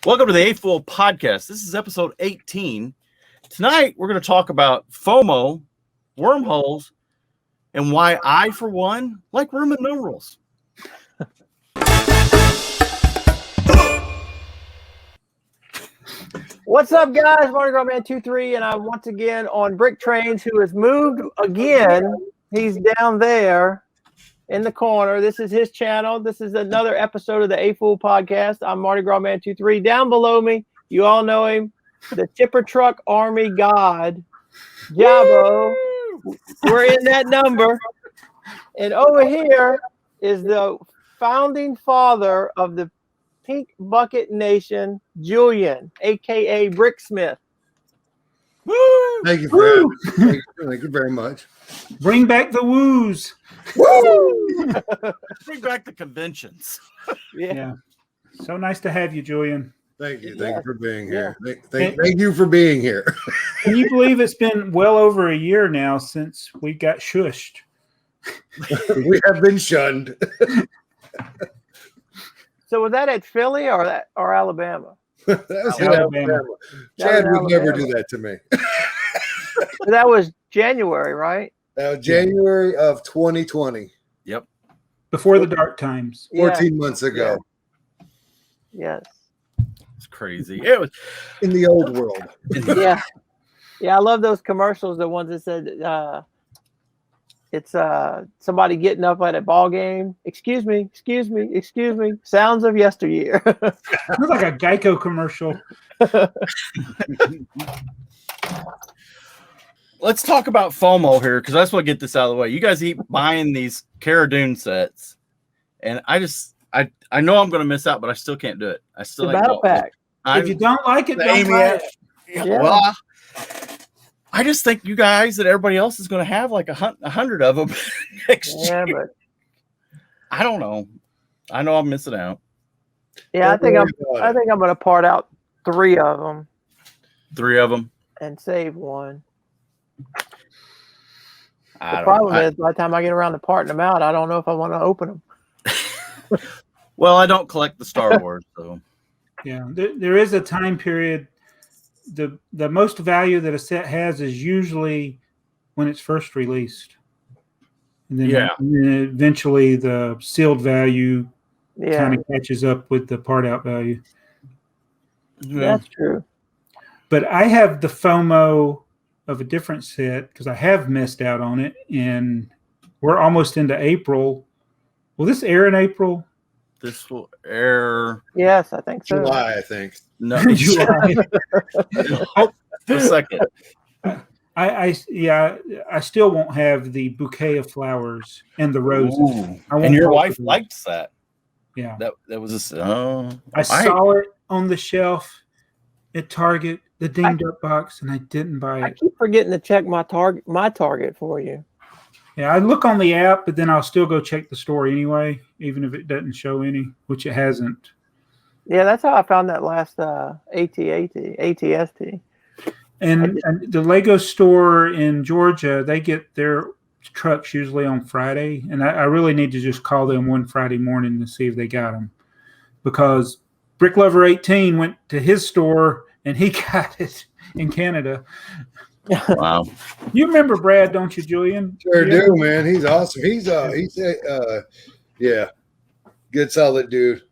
Welcome to the AFoOL podcast. This is episode 18. Tonight, we're going to talk about FOMO, wormholes, and why I, for one, like Roman numerals. What's up, guys? Mardigrasman23, and I'm once again on BrickTrains, who has moved again. He's down there in the corner. This is his channel. This is another episode of the AFoOL podcast. I'm Mardigrasman23. Down below me, you all know him, the tipper truck army god, Jaabo. We're in that number. And over here is the founding father of the Pink Bucket Nation, Julian, aka Bricksmith. Woo! Thank you for having me. Thank you very much. Bring back the woos. Woo! Bring back the conventions. Yeah. So nice to have you, Julian. Thank you. Thank you for being here. Thank you for being here. Can you believe it's been well over a year now since we got shushed? We have been shunned. So was that at Philly or Alabama? That's Alabama. Chad would never do that to me. That was January, right? That was January of 2020. Yep. Before the dark times. 14 months ago. Yes. It's crazy. It was In the old world. Yeah. Yeah, I love those commercials, the ones that said it's somebody getting up at a ball game. Excuse me. Sounds of yesteryear. It was like a Geico commercial. Let's talk about FOMO here because I just want to get this out of the way. You guys keep buying these Cara Dune sets, and I know I'm going to miss out, but I still can't do it. I still the battle pack. If you don't like it, don't buy it. Yeah. Well, I just think you guys and everybody else is going to have like 100 of them next year. But I don't know. I know I'm missing out. yeah, I think I'm going to part out 3 of them 3 of them and save 1. The The problem is, by the time I get around to parting them out, I don't know if I want to open them. Well, I don't collect the Star Wars, so Yeah, there is a time period. The most value that a set has is usually when it's first released. And then, and then eventually the sealed value kind of catches up with the part out value. That's true. But I have the FOMO of a different set because I have missed out on it, and we're almost into April. Will this air in April? this will air. Yes, I think so. July, I think. No, July. a second. I still won't have the bouquet of flowers and the roses. And your wife likes that. Yeah. That was I saw it on the shelf at Target, the dinged up box, and I didn't buy I it. keep forgetting to check my Target for you. Yeah, I look on the app, but then I'll still go check the store anyway, even if it doesn't show any, which it hasn't. Yeah, that's how I found that last ATST. And the Lego store in Georgia, they get their trucks usually on Friday, and I really need to just call them one Friday morning to see if they got them, because Brick Lover 18 went to his store and he got it in Canada. Wow. You remember Brad, don't you, Julian? Sure do, man. He's awesome. He's good, solid dude.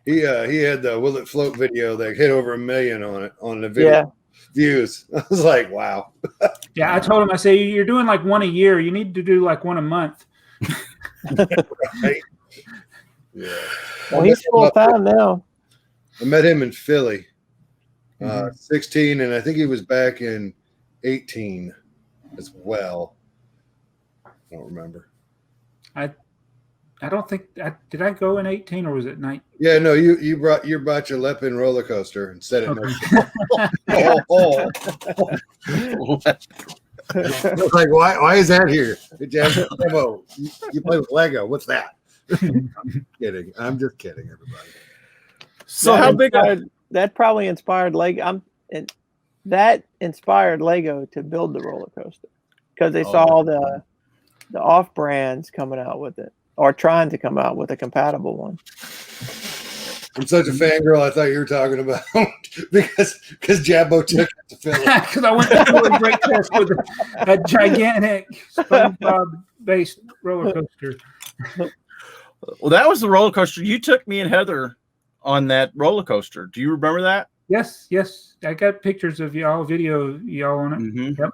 He had the Will It Float video that hit over 1 million on the video views. I was like, wow. Yeah, I told him, I say, you're doing like one a year. You need to do like one a month. Right? Yeah. Well, he's full time now. I met him in Philly, 16, and I think he was back in 18 as well. I don't remember. I don't think did I go in 18 or was it 19? Yeah, no, you brought your Leapin roller coaster and set it next to I was like, why is that here? You play with Lego. What's that? Kidding. I'm just kidding, everybody. So how big that probably inspired Lego. That inspired Lego to build the roller coaster because they saw the off brands coming out with it or trying to come out with a compatible one. I'm such a fangirl. I thought you were talking about because Jaabo took it to Philly. Because I went to a break test with a gigantic SpongeBob-based roller coaster. Well, that was the roller coaster. You took me and Heather on that roller coaster. Do you remember that? Yes. I got pictures of y'all, video y'all on it. Mm-hmm. Yep.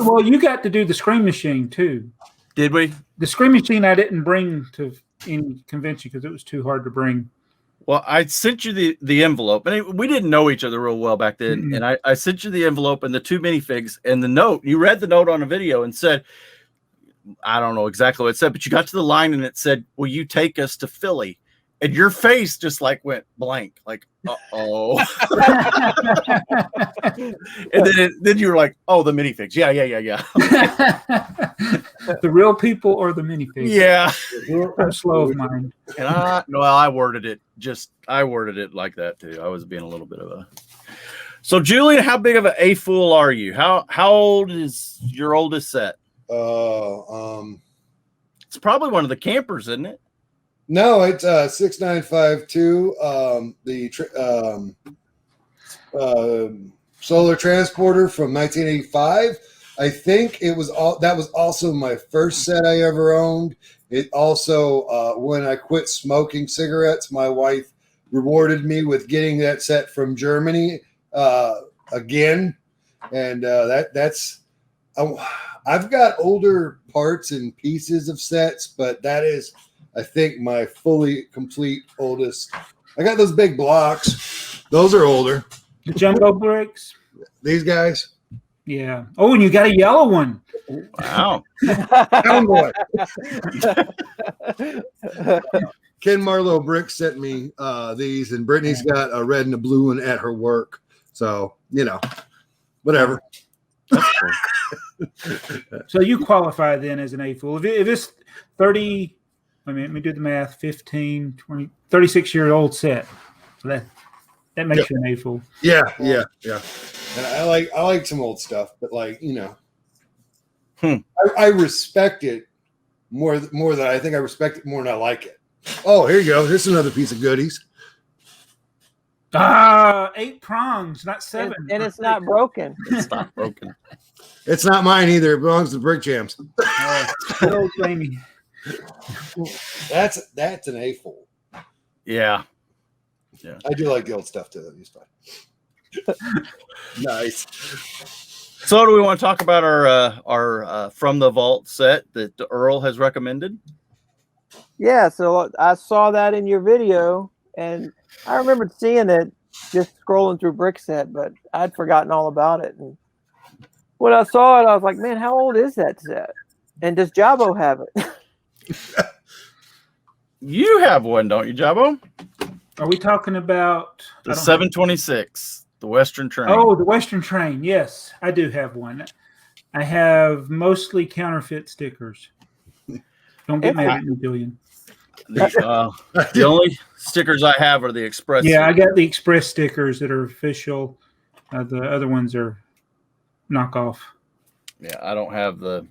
Well, you got to do the Scream Machine too. Did we? The Scream Machine I didn't bring to any convention because it was too hard to bring. Well, I sent you the envelope, and we didn't know each other real well back then. Mm-mm. And I sent you the envelope and the 2 minifigs and the note. You read the note on a video and said, I don't know exactly what it said, but you got to the line and it said, "Will you take us to Philly?" And your face just like went blank, like, uh-oh. And then you were like, "Oh, the minifigs. Yeah." The real people or the minifigs? Yeah. I'm slow of mind. And I worded it like that too. I was being a little bit of a. So, Julian, how big of an AFoOL are you? How old is your oldest set? It's probably one of the campers, isn't it? No, it's 6952. Solar transporter from 1985. I think it was that was also my first set I ever owned. It also, when I quit smoking cigarettes, my wife rewarded me with getting that set from Germany again, and that's. I've got older parts and pieces of sets, but that is, I think, my fully complete oldest. I got those big blocks; those are older. The jumbo bricks. These guys. Yeah. Oh, and you got a yellow one. Wow. Boy. Ken Marlowe Brick sent me these, and Brittany's got a red and a blue one at her work. So, whatever. So you qualify then as an AFoOL. If it's 30, let me do the math, 15, 20, 36-year-old set. So that makes you an AFoOL. Yeah. And I like some old stuff, but I respect it more than I think I respect it more than I like it. Oh, here you go. Here's another piece of goodies. 8 prongs, not 7. And it's not broken. It's not broken. It's not mine either. It belongs to Brick Jams. Old Jamie. That's an AFoOL. Yeah. I do like the old stuff too. It's fine. Nice. So, do we want to talk about our From the Vault set that Earl has recommended? Yeah, so I saw that in your video, and I remembered seeing it just scrolling through Brickset, but I'd forgotten all about it. And when I saw it, I was like, man, how old is that set? And does Jaabo have it? You have one, don't you, Jaabo? Are we talking about the 726, the Western Train? Oh, the Western Train. Yes, I do have one. I have mostly counterfeit stickers. Don't get mad at me, Julian. The only stickers I have are the Express. Yeah, I got the Express stickers that are official. The other ones are knockoff. Yeah, I don't have the.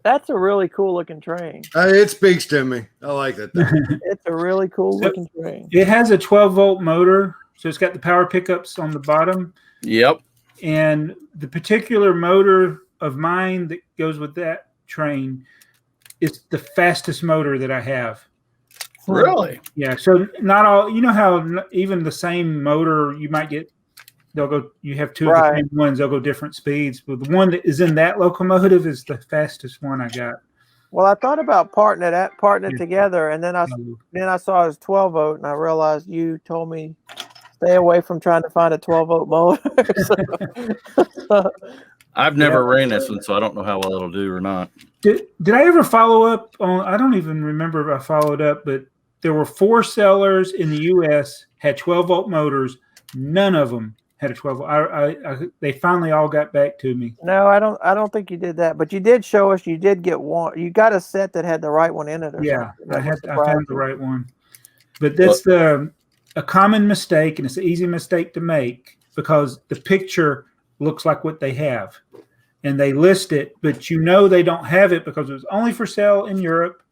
That's a really cool looking train. It speaks to me. I like it. It's a really cool looking train. It has a 12-volt motor, so it's got the power pickups on the bottom. Yep. And the particular motor of mine that goes with that train is the fastest motor that I have. Really? Yeah. So not all. You know how even the same motor you might get. You have 2 of the same ones, they'll go different speeds. But the one that is in that locomotive is the fastest one I got. Well, I thought about parting it together, and then I saw it was 12-volt, and I realized you told me stay away from trying to find a 12-volt motor. I've never ran this one, so I don't know how well it'll do or not. Did I ever follow up on? I don't even remember if I followed up, but there were 4 sellers in the U.S. had 12-volt motors. None of them had a 12. They finally all got back to me. No, I don't think you did that, but you did show us. You did get one. You got a set that had the right one in it. Yeah, I found the right one. But that's a common mistake, and it's an easy mistake to make because the picture looks like what they have, and they list it, but they don't have it because it was only for sale in Europe.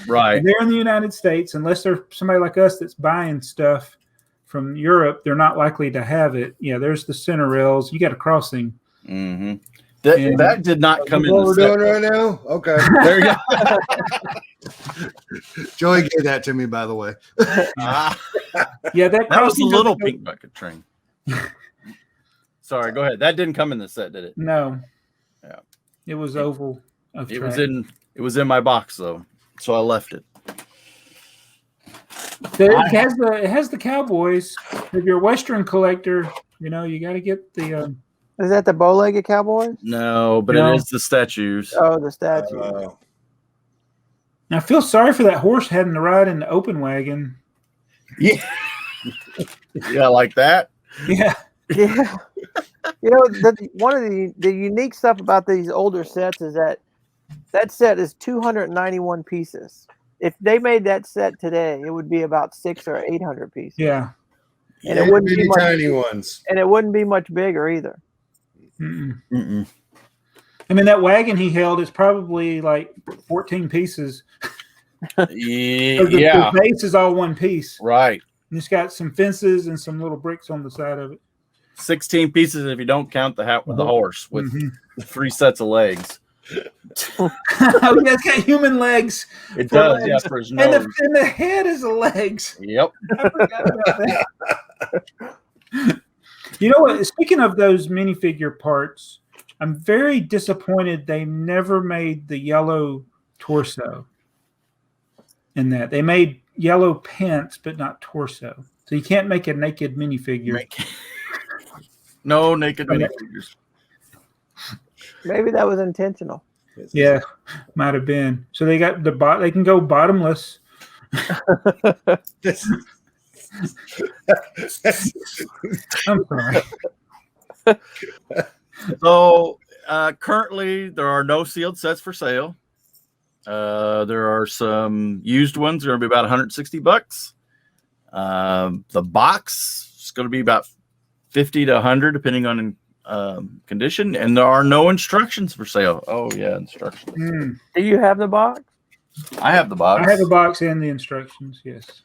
Right. And they're in the United States, unless they're somebody like us that's buying stuff from Europe, they're not likely to have it. Yeah, there's the center rails. You got a crossing. Mm-hmm. That did not come in. What we're doing right now? Okay. There you go. Joey gave that to me, by the way. Yeah, that was a little pink bucket train. Sorry, go ahead. That didn't come in the set, did it? No. Yeah. It was oval. It was in my box though, so I left it. It has the Cowboys. If you're a Western collector, you got to get the. Is that the bow-legged Cowboys? No, but it is the statues. Oh, the statue. Now, I feel sorry for that horse having to ride in the open wagon. Yeah. Yeah, like that. Yeah. Yeah. One of the unique stuff about these older sets is that set is 291 pieces. If they made that set today, it would be about 600 or 800 pieces. Yeah. And it wouldn't be much, tiny ones. And it wouldn't be much bigger either. Mm-mm. Mm-mm. I mean, that wagon he held is probably like 14 pieces. Yeah. The base is all one piece. Right. And it's got some fences and some little bricks on the side of it. 16 pieces if you don't count the hat with the horse with 3 sets of legs. Oh, yeah, it's got human legs. It does, legs. Yeah, for his nose. And the head is the legs. Yep. I forgot about that. You know what? Speaking of those minifigure parts, I'm very disappointed they never made the yellow torso in that. They made yellow pants, but not torso. So you can't make a naked minifigure. No naked minifigures. Maybe that was intentional. Yeah, might have been. So they got they can go bottomless. I'm sorry. So currently there are no sealed sets for sale. There are some used ones. They're going to be about $160. The box is going to be about $50 to $100, depending on condition. And there are no instructions for sale. Oh yeah, instructions. Do you have the box? I have the box. I have the box and the instructions. Yes.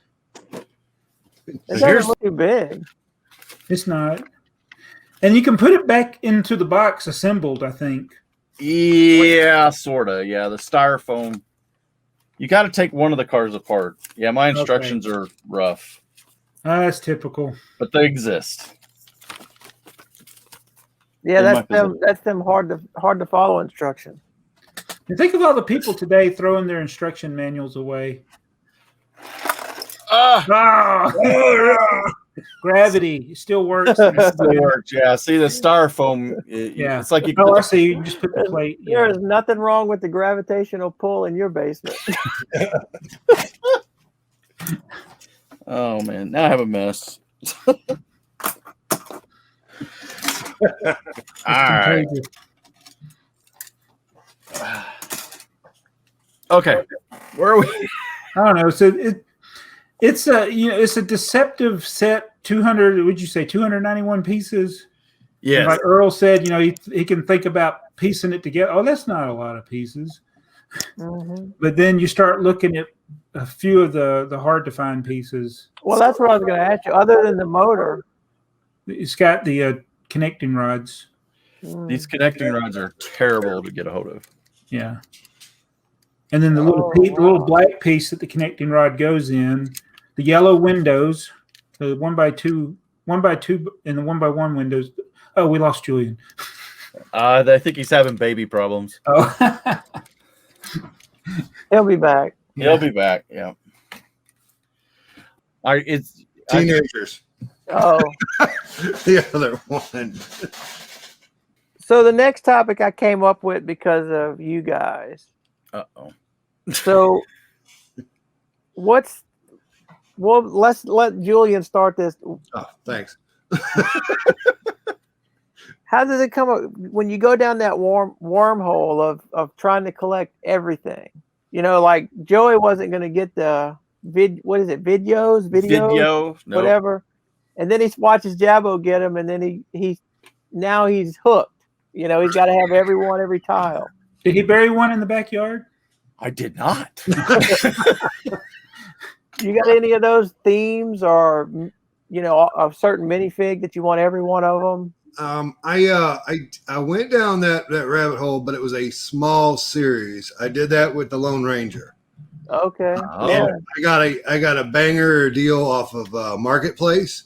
It doesn't look too big. It's not. And you can put it back into the box assembled, I think. Yeah, sort of. Yeah, the styrofoam. You got to take one of the cars apart. Yeah, my instructions are rough. That's typical. But they exist. Yeah, that's them hard to follow instructions. And think of all the people today throwing their instruction manuals away. Gravity still works. It still works. Yeah. See the styrofoam. It's like you. Oh, I see. You just put the plate. There is nothing wrong with the gravitational pull in your basement. Oh man, now I have a mess. All right. Okay, where are we? I don't know. So it's a deceptive set. 200. Would you say 291 pieces? Yeah. Like Earl said, he can think about piecing it together. Oh, that's not a lot of pieces. Mm-hmm. But then you start looking at a few of the hard to find pieces. Well, that's what I was going to ask you. Other than the motor, it's got the connecting rods. These connecting rods are terrible to get a hold of. Yeah. And then the little black piece that the connecting rod goes in, the yellow windows, the 1x2, and the 1x1 windows. Oh, we lost Julian. I think he's having baby problems. Oh. he'll be back. He'll be back. Yeah. It's teenagers. The other one. So the next topic I came up with because of you guys. Uh-oh. So let's let Julian start this. Oh, thanks. How does it come up when you go down that wormhole of trying to collect everything? Like Joey wasn't going to get the videos, whatever. And then he watches Jaabo get them, and then now he's hooked. He's got to have every tile. Did he bury one in the backyard? I did not. You got any of those themes, or a certain minifig that you want every one of them? I went down that rabbit hole, but it was a small series. I did that with the Lone Ranger. Okay. Oh. Yeah. I got a banger deal off of Marketplace,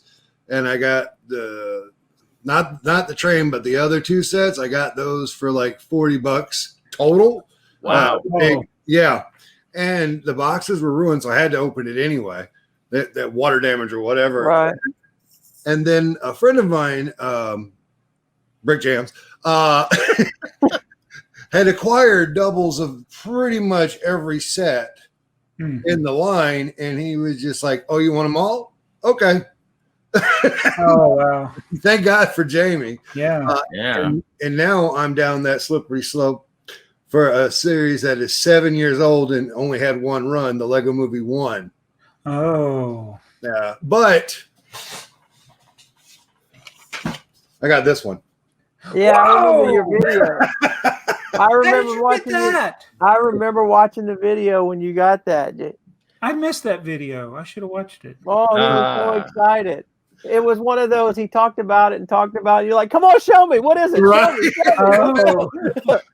and I got the not the train, but the other 2 sets. I got those for like $40 total. Wow. Yeah. And the boxes were ruined, so I had to open it anyway. That water damage or whatever. Right. And then a friend of mine, Brick Jams, had acquired doubles of pretty much every set in the line, and he was just like, "Oh, you want them all? Okay." Oh wow! Thank God for Jamie. Yeah, And now I'm down that slippery slope for a series that is 7 years old and only had one run, the Lego Movie 1. Oh, Yeah, but I got this one. Yeah, I remember your video. I remember watching that. I remember watching the video when you got that. I missed that video. I should have watched it. Oh, he was so excited. It was one of those, he talked about it. You're like, come on, show me. What is it? Right. Show me.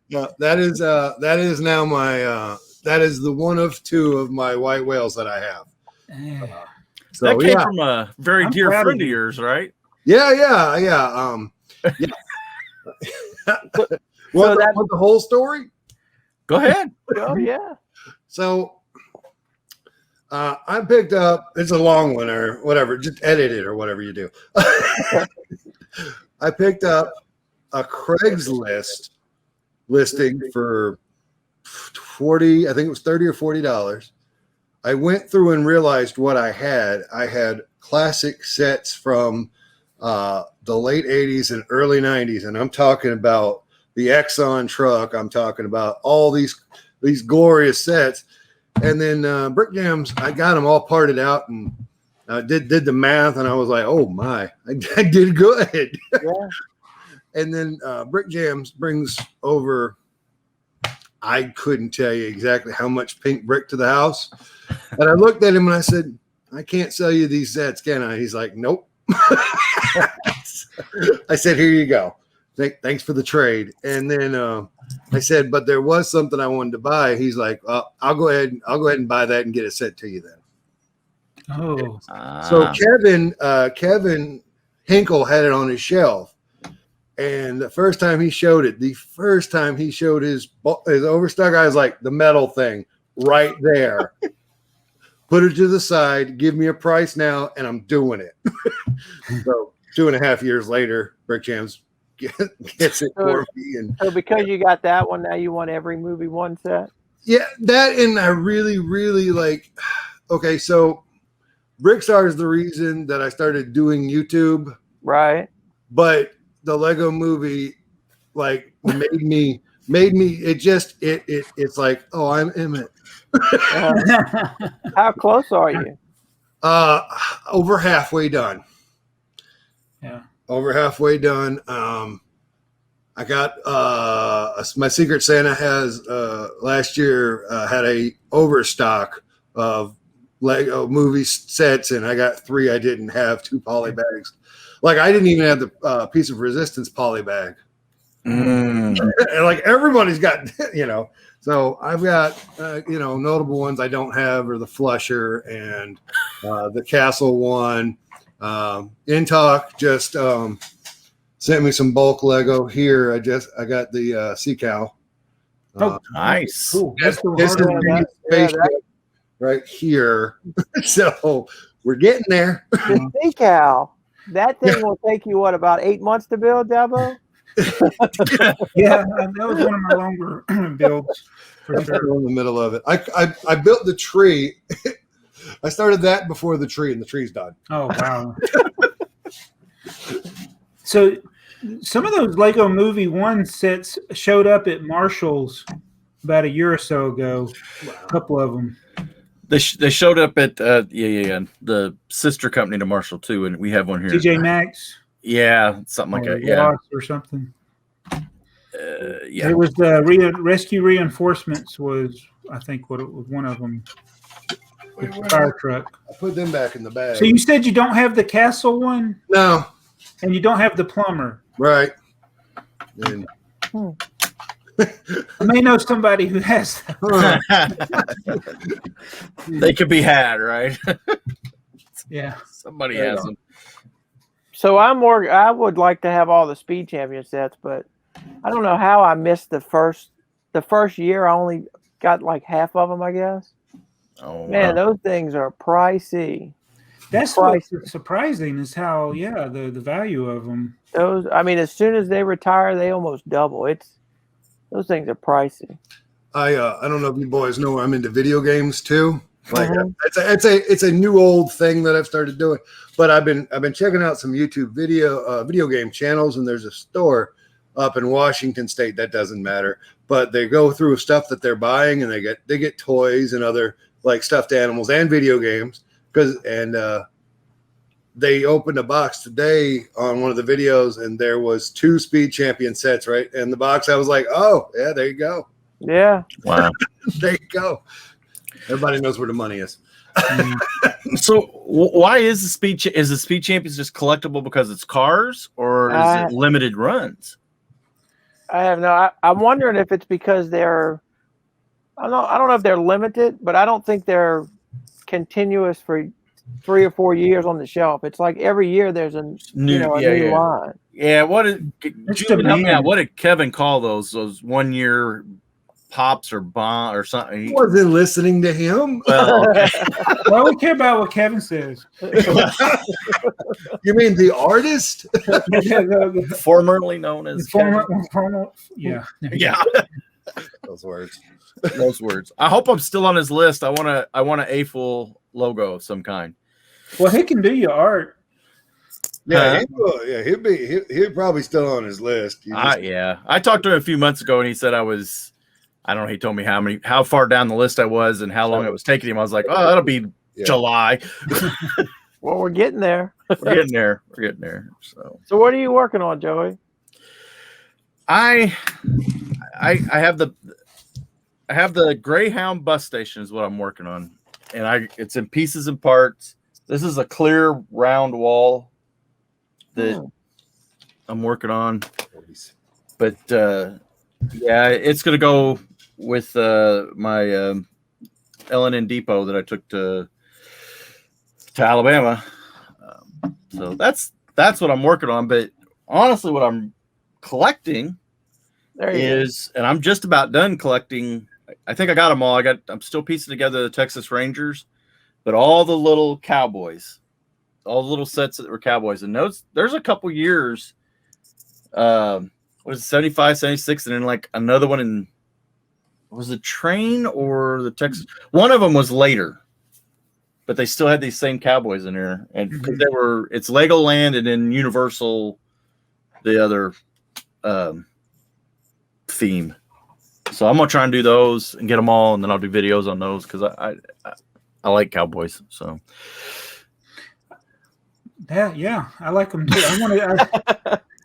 No, that is now my that is the one of 2 of my white whales that I have. So that came from a very dear friend of yours, right? Yeah. Want the whole story? Go ahead. Oh yeah. So I picked up, it's a long one or whatever, just edit it or whatever you do. I picked up a Craigslist listing for 40, I think it was $30 or $40. I went through and realized what I had. I had classic sets from the late 80s and early 90s, and I'm talking about the Exxon truck. I'm talking about all these glorious sets. And then Brick Jams, I got them all parted out and did the math, and I was like, oh my, I did good. Yeah. And then Brick Jams brings over, I couldn't tell you exactly how much pink brick to the house. And I looked at him and I said, I can't sell you these sets, can I? He's like, nope. I said, here you go. Thanks for the trade. And then I said, but there was something I wanted to buy. He's like, I'll go ahead and buy that and get it sent to you then. Oh. So Kevin Hinkle had it on his shelf. And the first time he showed his overstock, I was like, the metal thing right there. Put it to the side, give me a price now, and I'm doing it. So 2.5 years later, Brick Jams gets it for me. And so because you got that one, now you want every movie 1 set? Yeah, that, and I really, really like, okay, so BrickTsar is the reason that I started doing YouTube. Right. But the Lego movie like made me it's like, oh, I'm Emmett. How close are you? Over halfway done. Yeah. Over halfway done. I got my Secret Santa has last year had a overstock of Lego movie sets, and I got 3 I didn't have, 2 poly bags. Like I didn't even have the piece of resistance poly bag. And like everybody's got, so I've got, notable ones I don't have are the Flusher and the Castle one. Intalk just sent me some bulk Lego here. I got the Sea Cow. Nice. Cool. This is the spaceship right here. So we're getting there. The Sea Cow. That thing will take you, about 8 months to build, Jaabo? Yeah, that was one of my longer builds. For sure. In the middle of it. I built the tree. I started that before the tree, and the tree's done. Oh, wow. So some of those Lego Movie 1 sets showed up at Marshall's about a year or so ago. Wow. A couple of them. They showed up at the sister company to Marshall too, and we have one here. TJ Maxx. Yeah, something like that. Yeah, or something. Yeah. It was the rescue reinforcements was I think what it was one of them. The Wait, fire truck. I put them back in the bag. So you said you don't have the castle one? No. And you don't have the plumber. Right. And I may know somebody who has that. They could be had, right? Yeah. Somebody has them. So I would like to have all the Speed Champion sets, but I don't know how I missed the first year. I only got like half of them, I guess. Oh Man, wow. those things are pricey. That's what's surprising is how, the value of them. Those, I mean, as soon as they retire, they almost double. Those things are pricey. I don't know if you boys know I'm into video games too. Like it's a new old thing that I've started doing. But I've been checking out some YouTube video game channels, and there's a store up in Washington State, that doesn't matter. But they go through stuff that they're buying, and they get toys and other like stuffed animals and video games. They opened a box today on one of the videos, and there was 2 Speed Champion sets right in the box. I was like, oh yeah, there you go. Yeah. Wow. There you go. Everybody knows where the money is. So why is the Speed Champions just collectible because it's cars, or is it limited runs? I have no. I'm wondering if it's because they're. I don't know if they're limited, but I don't think they're continuous for 3 or 4 years on the shelf. It's like every year there's a new line. Yeah. What did Kevin call those 1 year pops or bomb or something? He wasn't listening to him. Well, okay. Well, we care about what Kevin says. You mean the artist? Formerly known as yeah. Those words. Those words. I hope I'm still on his list. I want an AFoOL logo of some kind. Well, he can do your art. Yeah, he'll probably still on his list. Yeah. I talked to him a few months ago, and he said I don't know. He told me how far down the list I was and how long it was taking him. I was like, oh, that'll be July. Well, we're getting there. We're getting there. So what are you working on, Joey? I have the Greyhound bus station is what I'm working on, and it's in pieces and parts. This is a clear round wall that I'm working on, but it's gonna go with my L&N depot that I took to Alabama. So that's what I'm working on. But honestly, what I'm collecting and I'm just about done collecting. I think I got them all. I'm still piecing together the Texas Rangers, but all the little cowboys, all the little sets that were cowboys. And there's a couple years, what is it, 75, 76, and then like another one in, was it Train or the Texas? One of them was later, but they still had these same cowboys in there. And because it's Legoland and then Universal, the other theme. So I'm gonna try and do those and get them all, and then I'll do videos on those because I like cowboys. So yeah, I like them too.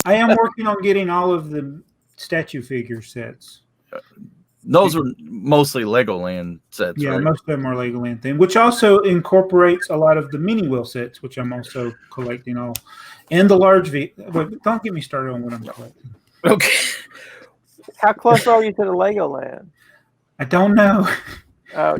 I am working on getting all of the statue figure sets. Those are mostly Legoland sets. Yeah, right? most of them are Legoland thing, which also incorporates a lot of the mini wheel sets, which I'm also collecting all, and the large But don't get me started on what I'm collecting. Okay. How close are you to the Legoland? I don't know.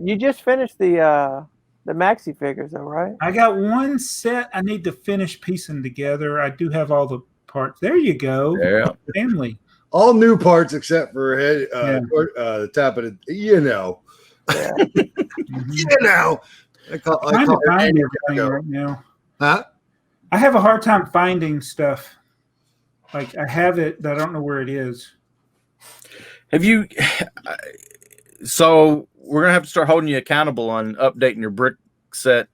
You just finished the maxi figures, though, right? I got one set I need to finish piecing together. I do have all the parts. There you go. Yeah. Family. All new parts except for the top of it. You know. Yeah. You know. I call find everything right now. Huh? I have a hard time finding stuff. Like I have it, but I don't know where it is. Have you? So we're gonna have to start holding you accountable on updating your Brickset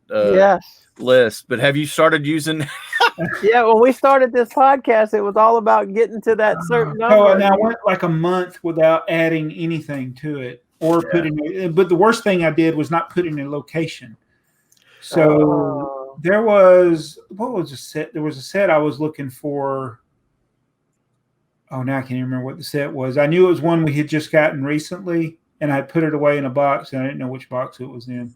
list. But have you started using? Yeah, when we started this podcast, it was all about getting to that certain number. Oh, and I went like a month without adding anything to it or putting it. But the worst thing I did was not putting a location. So there was a set? There was a set I was looking for. Oh, now I can't even remember what the set was. I knew it was one we had just gotten recently, and I put it away in a box, and I didn't know which box it was in.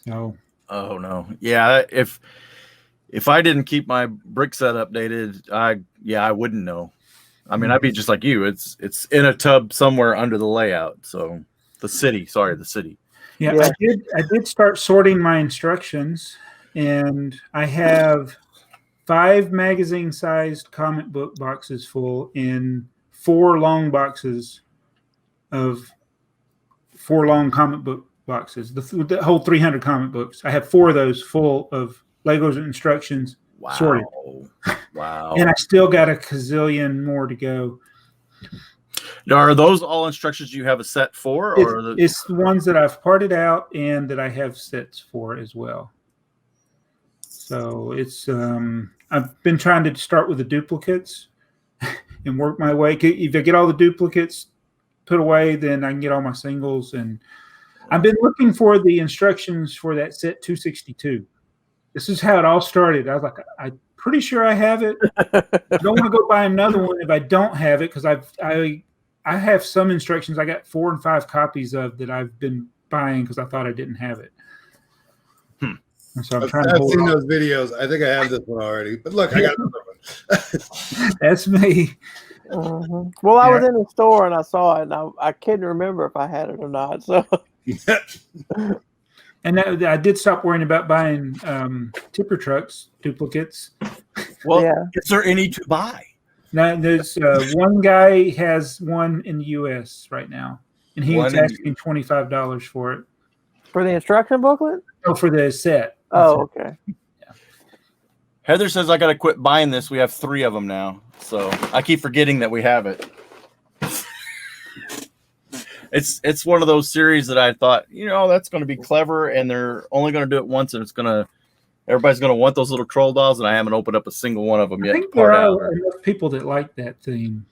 So, oh no, yeah. If I didn't keep my Brickset updated, I wouldn't know. I mean, I'd be just like you. It's in a tub somewhere under the layout. So the city. Yeah, I did start sorting my instructions, and I have 5 magazine-sized comic book boxes full and 4 long boxes of 4 long comic book boxes. The whole 300 comic books. I have 4 of those full of Legos and instructions sorted. Wow. And I still got a gazillion more to go. Now, are those all instructions you have a set for? Or it's the ones that I've parted out and that I have sets for as well. So it's I've been trying to start with the duplicates and work my way. If I get all the duplicates put away, then I can get all my singles. And I've been looking for the instructions for that set 262. This is how it all started. I was like, I'm pretty sure I have it. I don't want to go buy another one if I don't have it, because I have some instructions. I got 4 and 5 copies of that I've been buying because I thought I didn't have it. And so I've seen those videos. I think I have this one already. But look, I got another one. That's me. Well, I was in the store and I saw it, and I couldn't remember if I had it or not. So, and I did stop worrying about buying tipper trucks duplicates. Well, is there any to buy? Now, there's one guy has one in the U.S. right now, and he's asking $25 for it. For the instruction booklet? Oh, for the set. Oh, okay. Yeah. Heather says I got to quit buying this. We have 3 of them now, so I keep forgetting that we have it. It's one of those series that I thought, that's going to be clever, and they're only going to do it once, and everybody's going to want those little troll dolls, and I haven't opened up a single one of them yet. I think there are enough people that like that theme.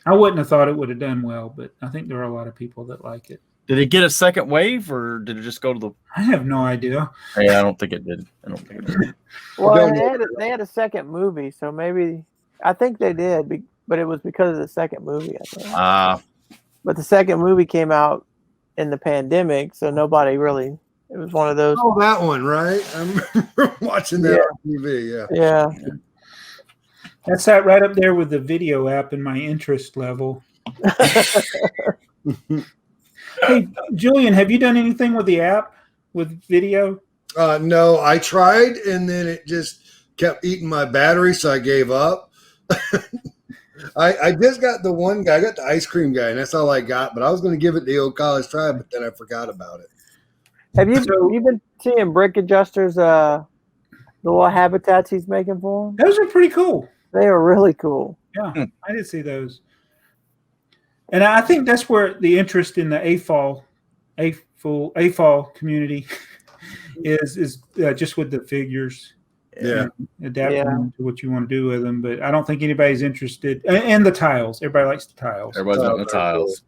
I wouldn't have thought it would have done well, but I think there are a lot of people that like it. Did it get a second wave, or did it just go to the... I have no idea. Yeah, I don't think it did. Well, they had a second movie, so maybe... I think they did, but it was because of the second movie, I think. But the second movie came out in the pandemic, so nobody really... It was one of those... Oh, that one, right? I remember watching that on TV, Yeah. That's that right up there with the Vidiyo App in my interest level. Hey, Julian, have you done anything with the app, with video? No, I tried, and then it just kept eating my battery, so I gave up. I just got the one guy. I got the ice cream guy, and that's all I got. But I was going to give it the old college try, but then I forgot about it. Have you been seeing Brick Adjuster's the little habitats he's making for them? Those are pretty cool. They are really cool. Yeah, I did see those. And I think that's where the interest in the AFoOL community is just with the figures. Yeah. Adapting them to what you want to do with them. But I don't think anybody's interested. And the tiles. Everybody likes the tiles. Everybody's on the tiles.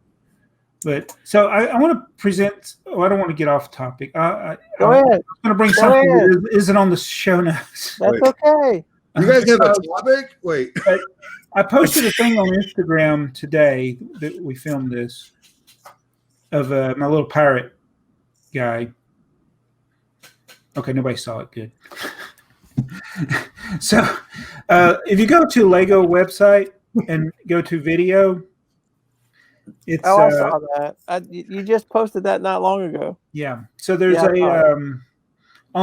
But so I want to present. Oh, I don't want to get off topic. Go ahead. I'm going to bring something that isn't on the show notes. That's okay. You guys have a topic? Wait. I posted a thing on Instagram today that we filmed this of my little pirate guy. Okay, nobody saw it. Good. So if you go to Lego website and go to video, it's I saw that. You just posted that not long ago. Yeah. So there's on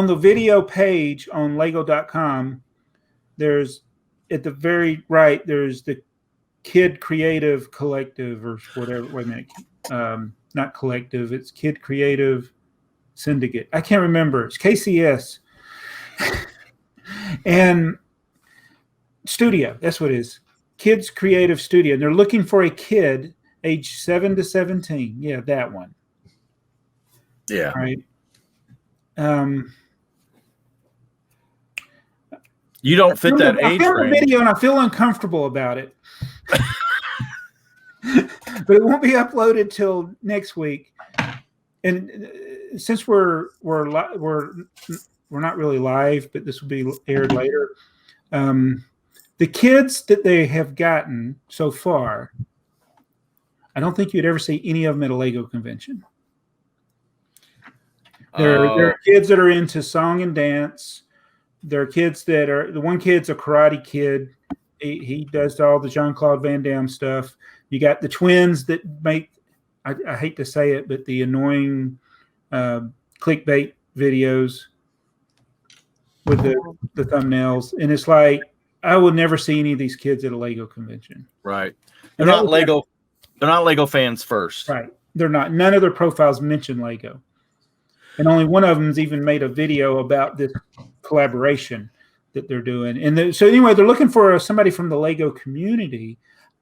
the video page on lego.com, there's at the very right, there's the Kid Creative Collective or whatever. Wait a minute. Not collective. It's Kid Creative Syndicate. I can't remember. It's KCS. And Studio. That's what it is. Kids Creative Studio. And they're looking for a kid age 7 to 17. Yeah, that one. Yeah. All right. You don't fit that age I range. a video and I feel uncomfortable about it. But it won't be uploaded till next week. And since we're not really live, but this will be aired later. The kids that they have gotten so far, I don't think you'd ever see any of them at a Lego convention. There are kids that are into song and dance. There are kids that are, the one kid's a karate kid. He does all the Jean-Claude Van Damme stuff. You got the twins that make, I hate to say it, but the annoying clickbait videos with the thumbnails. And it's like, I would never see any of these kids at a Lego convention. Right. They're not Lego fans first. Right. They're not. None of their profiles mention Lego. And only one of them's even made a video about this collaboration that they're doing. And so anyway, they're looking for somebody from the Lego community.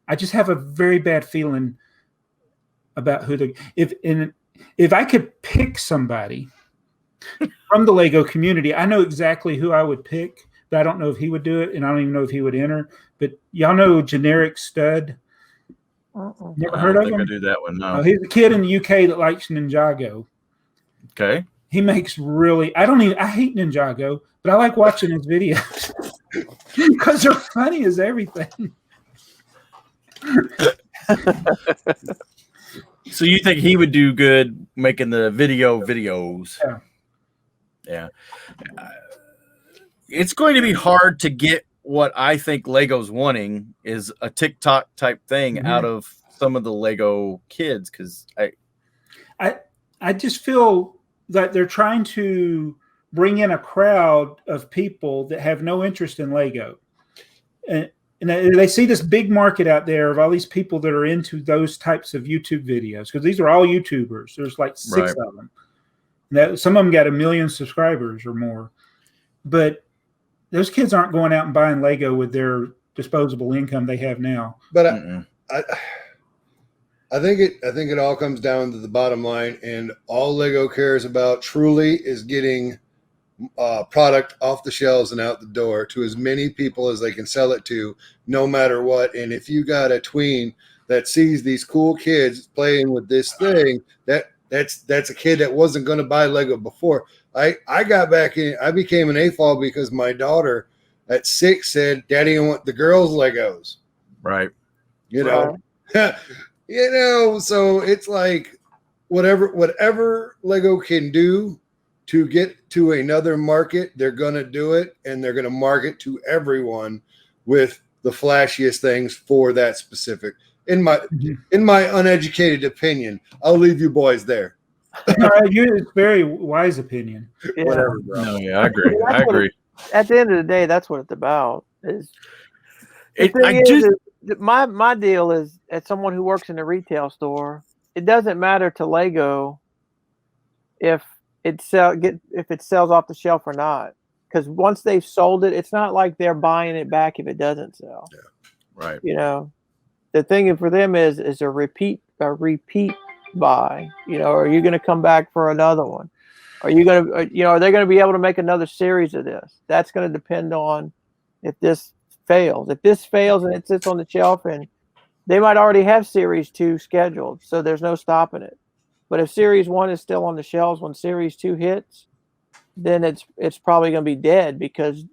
I just have a very bad feeling about who if I could pick somebody from the Lego community, I know exactly who I would pick, but I don't know if he would do it, and I don't even know if he would enter. But y'all know Generic Stud? Never heard of him? I do that one. No. He's a kid in the UK that likes Ninjago. Okay. He makes I hate Ninjago, but I like watching his videos because they're funny as everything. So you think he would do good making the videos? Yeah. It's going to be hard to get what I think Lego's wanting is a TikTok type thing out of some of the Lego kids, because I just feel that they're trying to bring in a crowd of people that have no interest in Lego. And they see this big market out there of all these people that are into those types of YouTube videos, because these are all YouTubers. There's like 6 of them. Some of them got 1 million subscribers or more. But those kids aren't going out and buying Lego with their disposable income they have now. But I think it all comes down to the bottom line, and all Lego cares about truly is getting product off the shelves and out the door to as many people as they can sell it to, no matter what. And if you got a tween that sees these cool kids playing with this thing, that's a kid that wasn't going to buy Lego before. I got back in. I became an AFoOL because my daughter at 6 said, "Daddy, I want the girls' Legos." Right. You know. So it's like whatever Lego can do to get to another market, they're going to do it, and they're going to market to everyone with the flashiest things for that specific. In my uneducated opinion, I'll leave you boys there. It's very wise opinion. Yeah. Whatever, bro. No, yeah, I agree. I agree. At the end of the day, that's what it's about. My deal is, as someone who works in a retail store, it doesn't matter to Lego if it sells off the shelf or not, because once they've sold it, it's not like they're buying it back if it doesn't sell. Yeah. Right. You know, the thing for them is a repeat buy. You know, are you going to come back for another one? Are you going to, are they going to be able to make another series of this? That's going to depend on if this fails. If this fails and it sits on the shelf, and they might already have series 2 scheduled, so there's no stopping it. But if series 1 is still on the shelves when series 2 hits, then it's probably going to be dead, because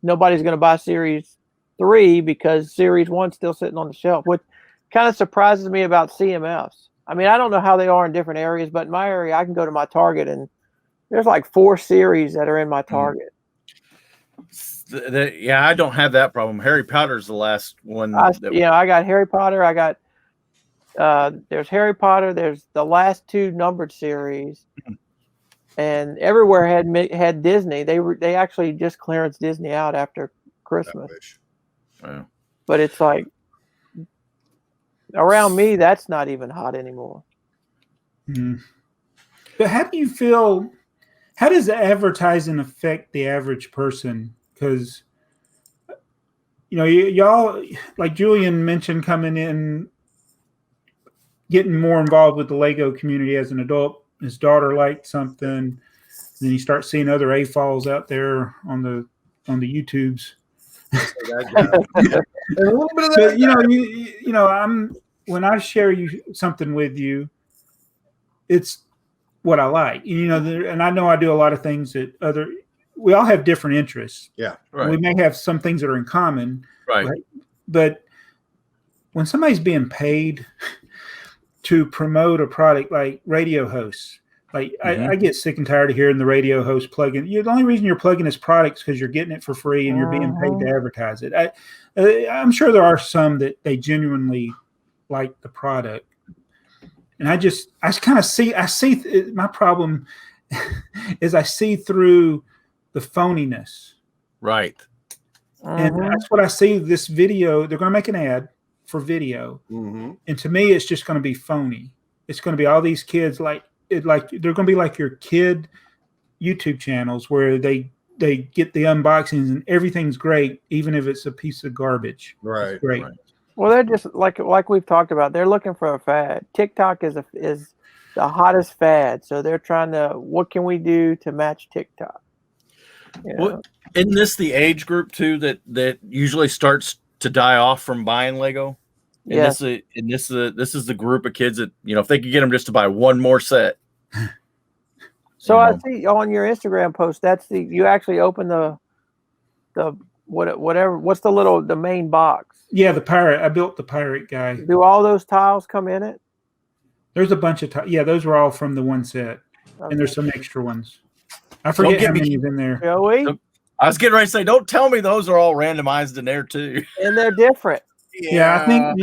nobody's going to buy series 3 because series 1's still sitting on the shelf. What kind of surprises me about CMFs, I mean, I don't know how they are in different areas, but in my area, I can go to my Target and there's like 4 series that are in my Target. Yeah, I don't have that problem. Harry Potter's the last one. I got Harry Potter. I got there's Harry Potter. There's the last 2 numbered series, and everywhere had Disney. They actually just clearanced Disney out after Christmas. Wow. But it's like around me, that's not even hot anymore. But how do you feel? How does advertising affect the average person? Because, y'all, like Julian mentioned, coming in, getting more involved with the Lego community as an adult. His daughter liked something. Then you start seeing other AFoOLs out there on the YouTubes. But, when I share something with you, it's what I like. And I know I do a lot of things that we all have different interests. Yeah. Right. We may have some things that are in common. Right. But when somebody's being paid, to promote a product like radio hosts. Like I get sick and tired of hearing the radio host plugging. The only reason you're plugging his products because you're getting it for free and you're being paid to advertise it. I'm sure there are some that they genuinely like the product, and I kind of see. My problem is I see through the phoniness. Right. And that's what I see. This video, they're going to make an ad for video, and to me, it's just going to be phony. It's going to be all these kids like they're going to be like your kid YouTube channels where they get the unboxings and everything's great, even if it's a piece of garbage. Right. It's great. Right. Well, they're just like we've talked about. They're looking for a fad. TikTok is the hottest fad, so they're trying to. What can we do to match TikTok? Well, isn't this the age group too that usually starts to die off from buying Lego? And Yes. this is the group of kids that, if they could get them just to buy one more set. So I see on your Instagram post you actually open the whatever. What's the main box? Yeah, the pirate. I built the pirate guy. Do all those tiles come in it? There's a bunch of tiles. Yeah, those were all from the one set, and there's some extra ones. I forget how many's in there. Joey? I was getting ready to say, don't tell me those are all randomized in there too. And they're different. Yeah, I think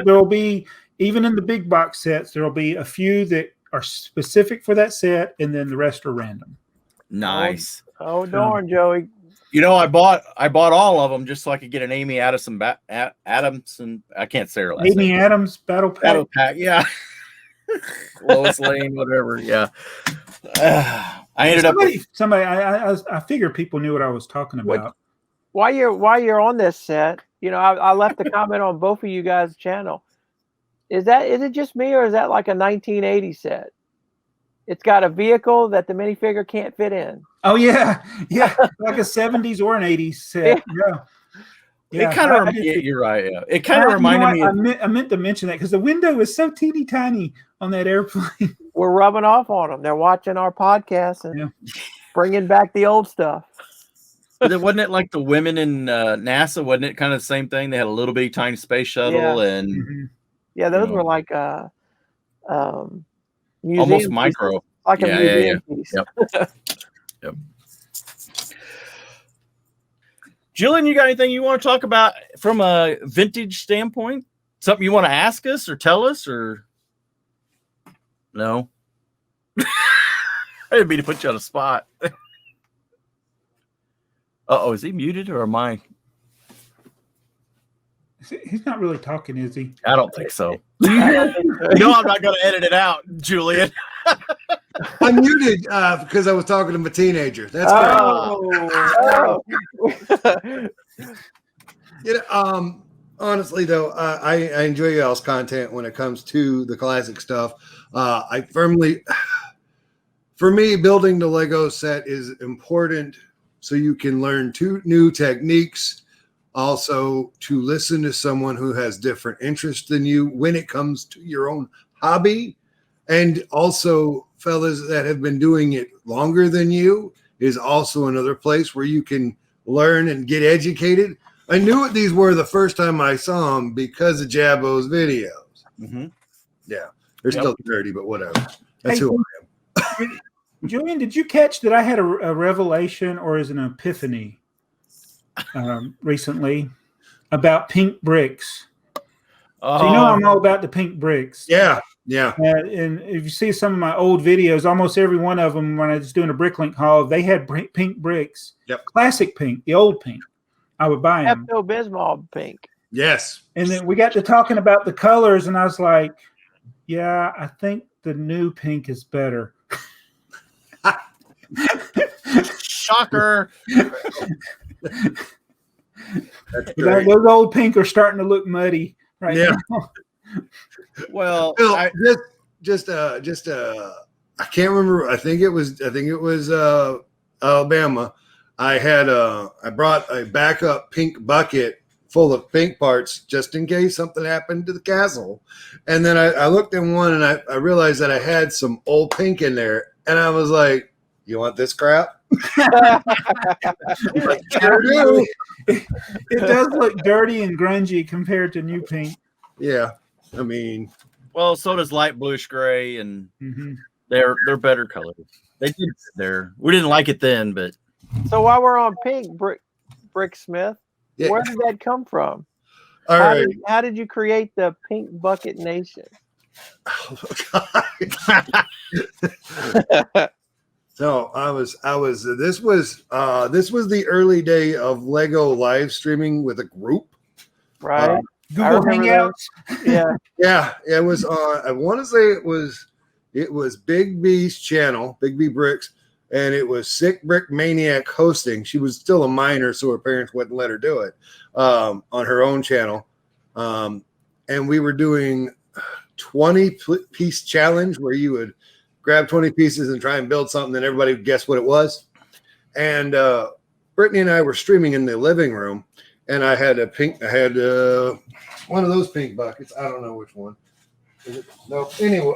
there'll be, even in the big box sets, there'll be a few that are specific for that set, and then the rest are random. Nice. Oh darn, Joey. I bought all of them just so I could get an Amy Adamson. Adamson. I can't say her last name. Amy Adams Battle Pack. Battle Pack. Yeah. Lois Lane, whatever. Yeah. I ended up. I figured people knew what I was talking about. While you're on this set, I left a comment on both of you guys' channel. Is it just me, or is that like a 1980 set? It's got a vehicle that the minifigure can't fit in. Oh yeah, like a 70s or an 80s set. Yeah. It kind of. You're right. Yeah. It kind of reminded me. I meant to mention that because the window is so teeny tiny on that airplane. We're rubbing off on them. They're watching our podcast and bringing back the old stuff. Wasn't it like the women in NASA? Wasn't it kind of the same thing? They had a little bitty tiny space shuttle and those were like almost micro, pieces, like a museum piece. Yep. Julian, you got anything you want to talk about from a vintage standpoint? Something you want to ask us or tell us, or no? I didn't mean to put you on a spot. Is he muted or am I? He's not really talking, is he? I don't think so. I'm not going to edit it out, Julian. I'm muted because I was talking to my teenager. That's honestly though, I enjoy y'all's content when it comes to the classic stuff. For me, building the Lego set is important so you can learn two new techniques. Also, to listen to someone who has different interests than you when it comes to your own hobby. And also, fellas that have been doing it longer than you is also another place where you can learn and get educated. I knew what these were the first time I saw them because of Jaabo's videos. Mm-hmm. Yeah, they're still dirty, but whatever. That's who I am. Julian, did you catch that I had a revelation or is an epiphany recently about pink bricks? So I'm all about the pink bricks. Yeah. And if you see some of my old videos, almost every one of them, when I was doing a Bricklink haul, they had pink bricks. Yep. Classic pink, the old pink. I would buy them. Pepto-Bismol pink. Yes. And then we got to talking about the colors, and I was like, yeah, I think the new pink is better. Shocker. Those old pink are starting to look muddy right now. Well, Bill, I can't remember. I think it was Alabama. I brought a backup pink bucket full of pink parts just in case something happened to the castle. And then I looked in one and I realized that I had some old pink in there. And I was like, you want this crap? Like, sure do. It does look dirty and grungy compared to new pink. Yeah. I mean, Well, so does light bluish gray, and they're better colors. They did there. We didn't like it then, but So while we're on pink, Bricksmith, Yeah. where did that come from? All right. How did you create the Pink Bucket Nation? Oh, So this was the early day of Lego live streaming with a group. Right. Google Hangouts. Yeah. It was on, I want to say it was Big B's channel, Big B Bricks, and it was Sick Brick Maniac hosting. She was still a minor, so her parents wouldn't let her do it on her own channel. And we were doing 20-piece challenge where you would grab 20 pieces and try and build something, and everybody would guess what it was. And Brittany and I were streaming in the living room, and I had one of those pink buckets. I don't know which one. Is it? No. Anyway,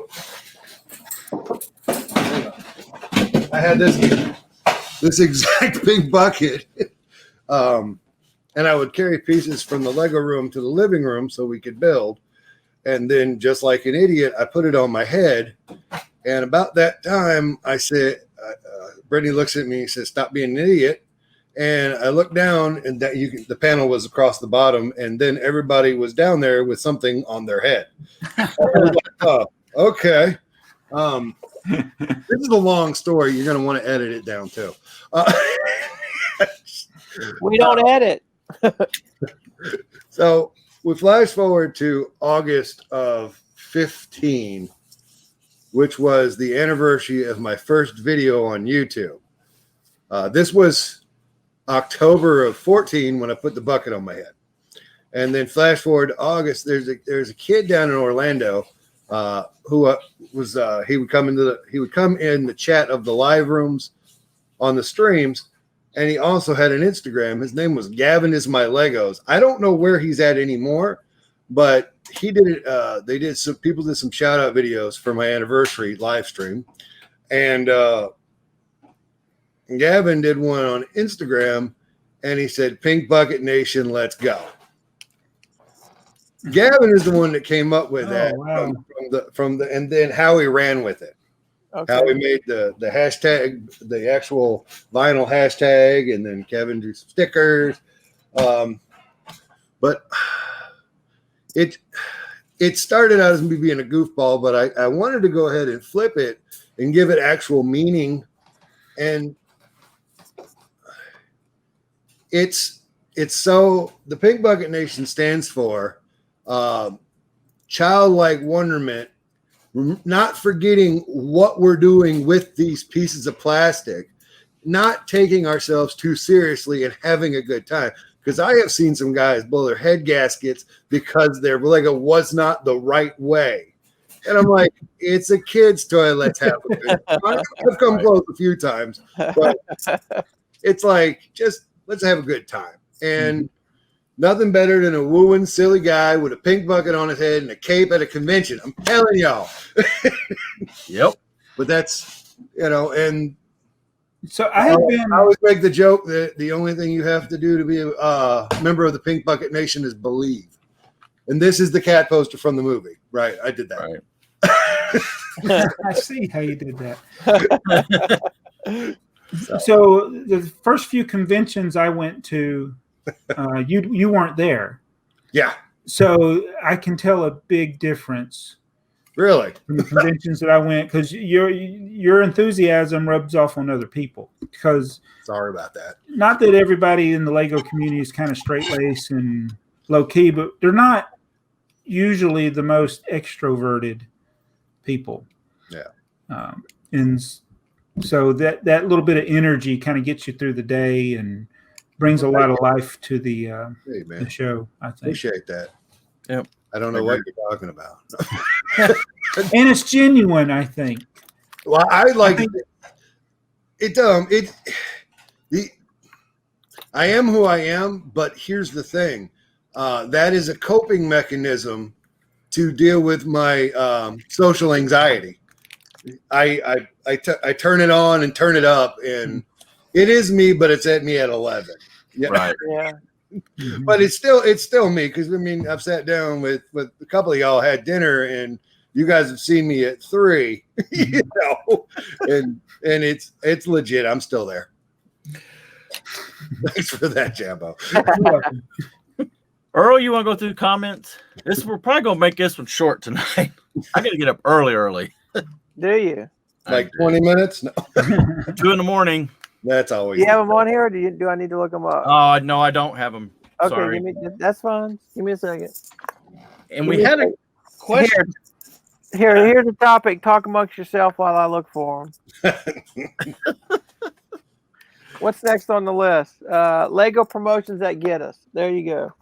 I had this exact pink bucket, and I would carry pieces from the Lego room to the living room so we could build. And then, just like an idiot, I put it on my head. And about that time, I said, Brittany looks at me and says, "Stop being an idiot." And I looked down, and the panel was across the bottom, and then everybody was down there with something on their head. I was like, oh, okay. This is a long story. You're going to want to edit it down too. We don't edit. So we flash forward to August of 15, which was the anniversary of my first video on YouTube. This was October of 14 when I put the bucket on my head. And then flash forward to August, there's a kid down in Orlando who he would come in the chat of the live rooms on the streams, and he also had an Instagram. His name was Gavin Is My Legos. I don't know where he's at anymore, but he did it. People did some shout out videos for my anniversary live stream, and Gavin did one on Instagram, and he said, "Pink Bucket Nation, let's go." Gavin is the one that came up with that and then Howie ran with it. Okay. Howie made the hashtag, the actual vinyl hashtag, and then Kevin drew some stickers. But it started out as me being a goofball, but I wanted to go ahead and flip it and give it actual meaning. And it's so the Pink Bucket Nation stands for childlike wonderment, not forgetting what we're doing with these pieces of plastic, not taking ourselves too seriously and having a good time. Because I have seen some guys blow their head gaskets because their Lego was not the right way. And I'm like, it's a kid's toy. Let's have a good time. I've come close a few times, but it's like, just let's have a good time. And nothing better than a wooing silly guy with a pink bucket on his head and a cape at a convention. I'm telling y'all. Yep. But that's, and so I always make the joke that the only thing you have to do to be a member of the Pink Bucket Nation is believe. And this is the cat poster from the movie. Right. I did that. Right. I see how you did that. So the first few conventions I went to, you weren't there. Yeah. So I can tell a big difference. Really? From the conventions that I went, because your enthusiasm rubs off on other people. Because sorry about that. Not that everybody in the Lego community is kind of straight-laced and low-key, but they're not usually the most extroverted people. Yeah. And so that little bit of energy kind of gets you through the day and brings a lot of life to the show, I think. Appreciate that. Yep. I don't know what you're talking about. And it's genuine, I think. Well, I I am who I am, but here's the thing. That is a coping mechanism to deal with my social anxiety. I turn it on and turn it up, and it is me, but it's at me at 11. Yeah. Right. Yeah. But it's still me, because I mean, I've sat down with a couple of y'all, had dinner, and You guys have seen me at 3, you know, and it's legit. I'm still there. Thanks for that, Jaabo. Earl, you want to go through comments? We're probably gonna make this one short tonight. I got to get up early. Do you? Like 20 minutes? No. 2 in the morning. That's always. Do you have them on here, or do I need to look them up? Oh no, I don't have them. Okay, Sorry. that's fine. Give me a second. And we had a question. Here's a topic. Talk amongst yourself while I look for them. What's next on the list? Lego promotions that get us. There you go.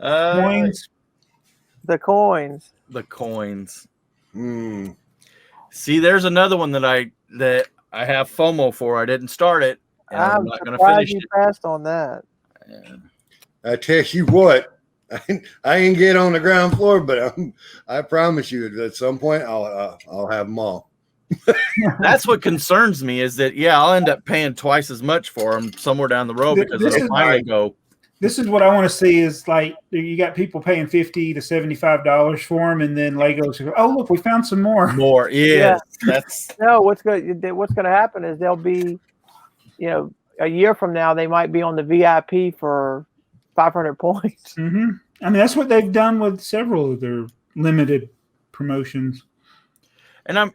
Coins. The coins. The coins. Mm. See, there's another one that I have FOMO for. I didn't start it. And I'm not going to finish you it. passed on that. I tell you what, I ain't get on the ground floor, but I promise you, at some point, I'll have them all. That's what concerns me is that I'll end up paying twice as much for them somewhere down the road because it'll finally go. This is what I want to see is like you got people paying $50 to $75 for them, and then Legos go, oh look, we found some more. Yeah. That's no. What's going to happen is they'll be, a year from now they might be on the VIP for 500 points. Mm-hmm. I mean, that's what they've done with several of their limited promotions. And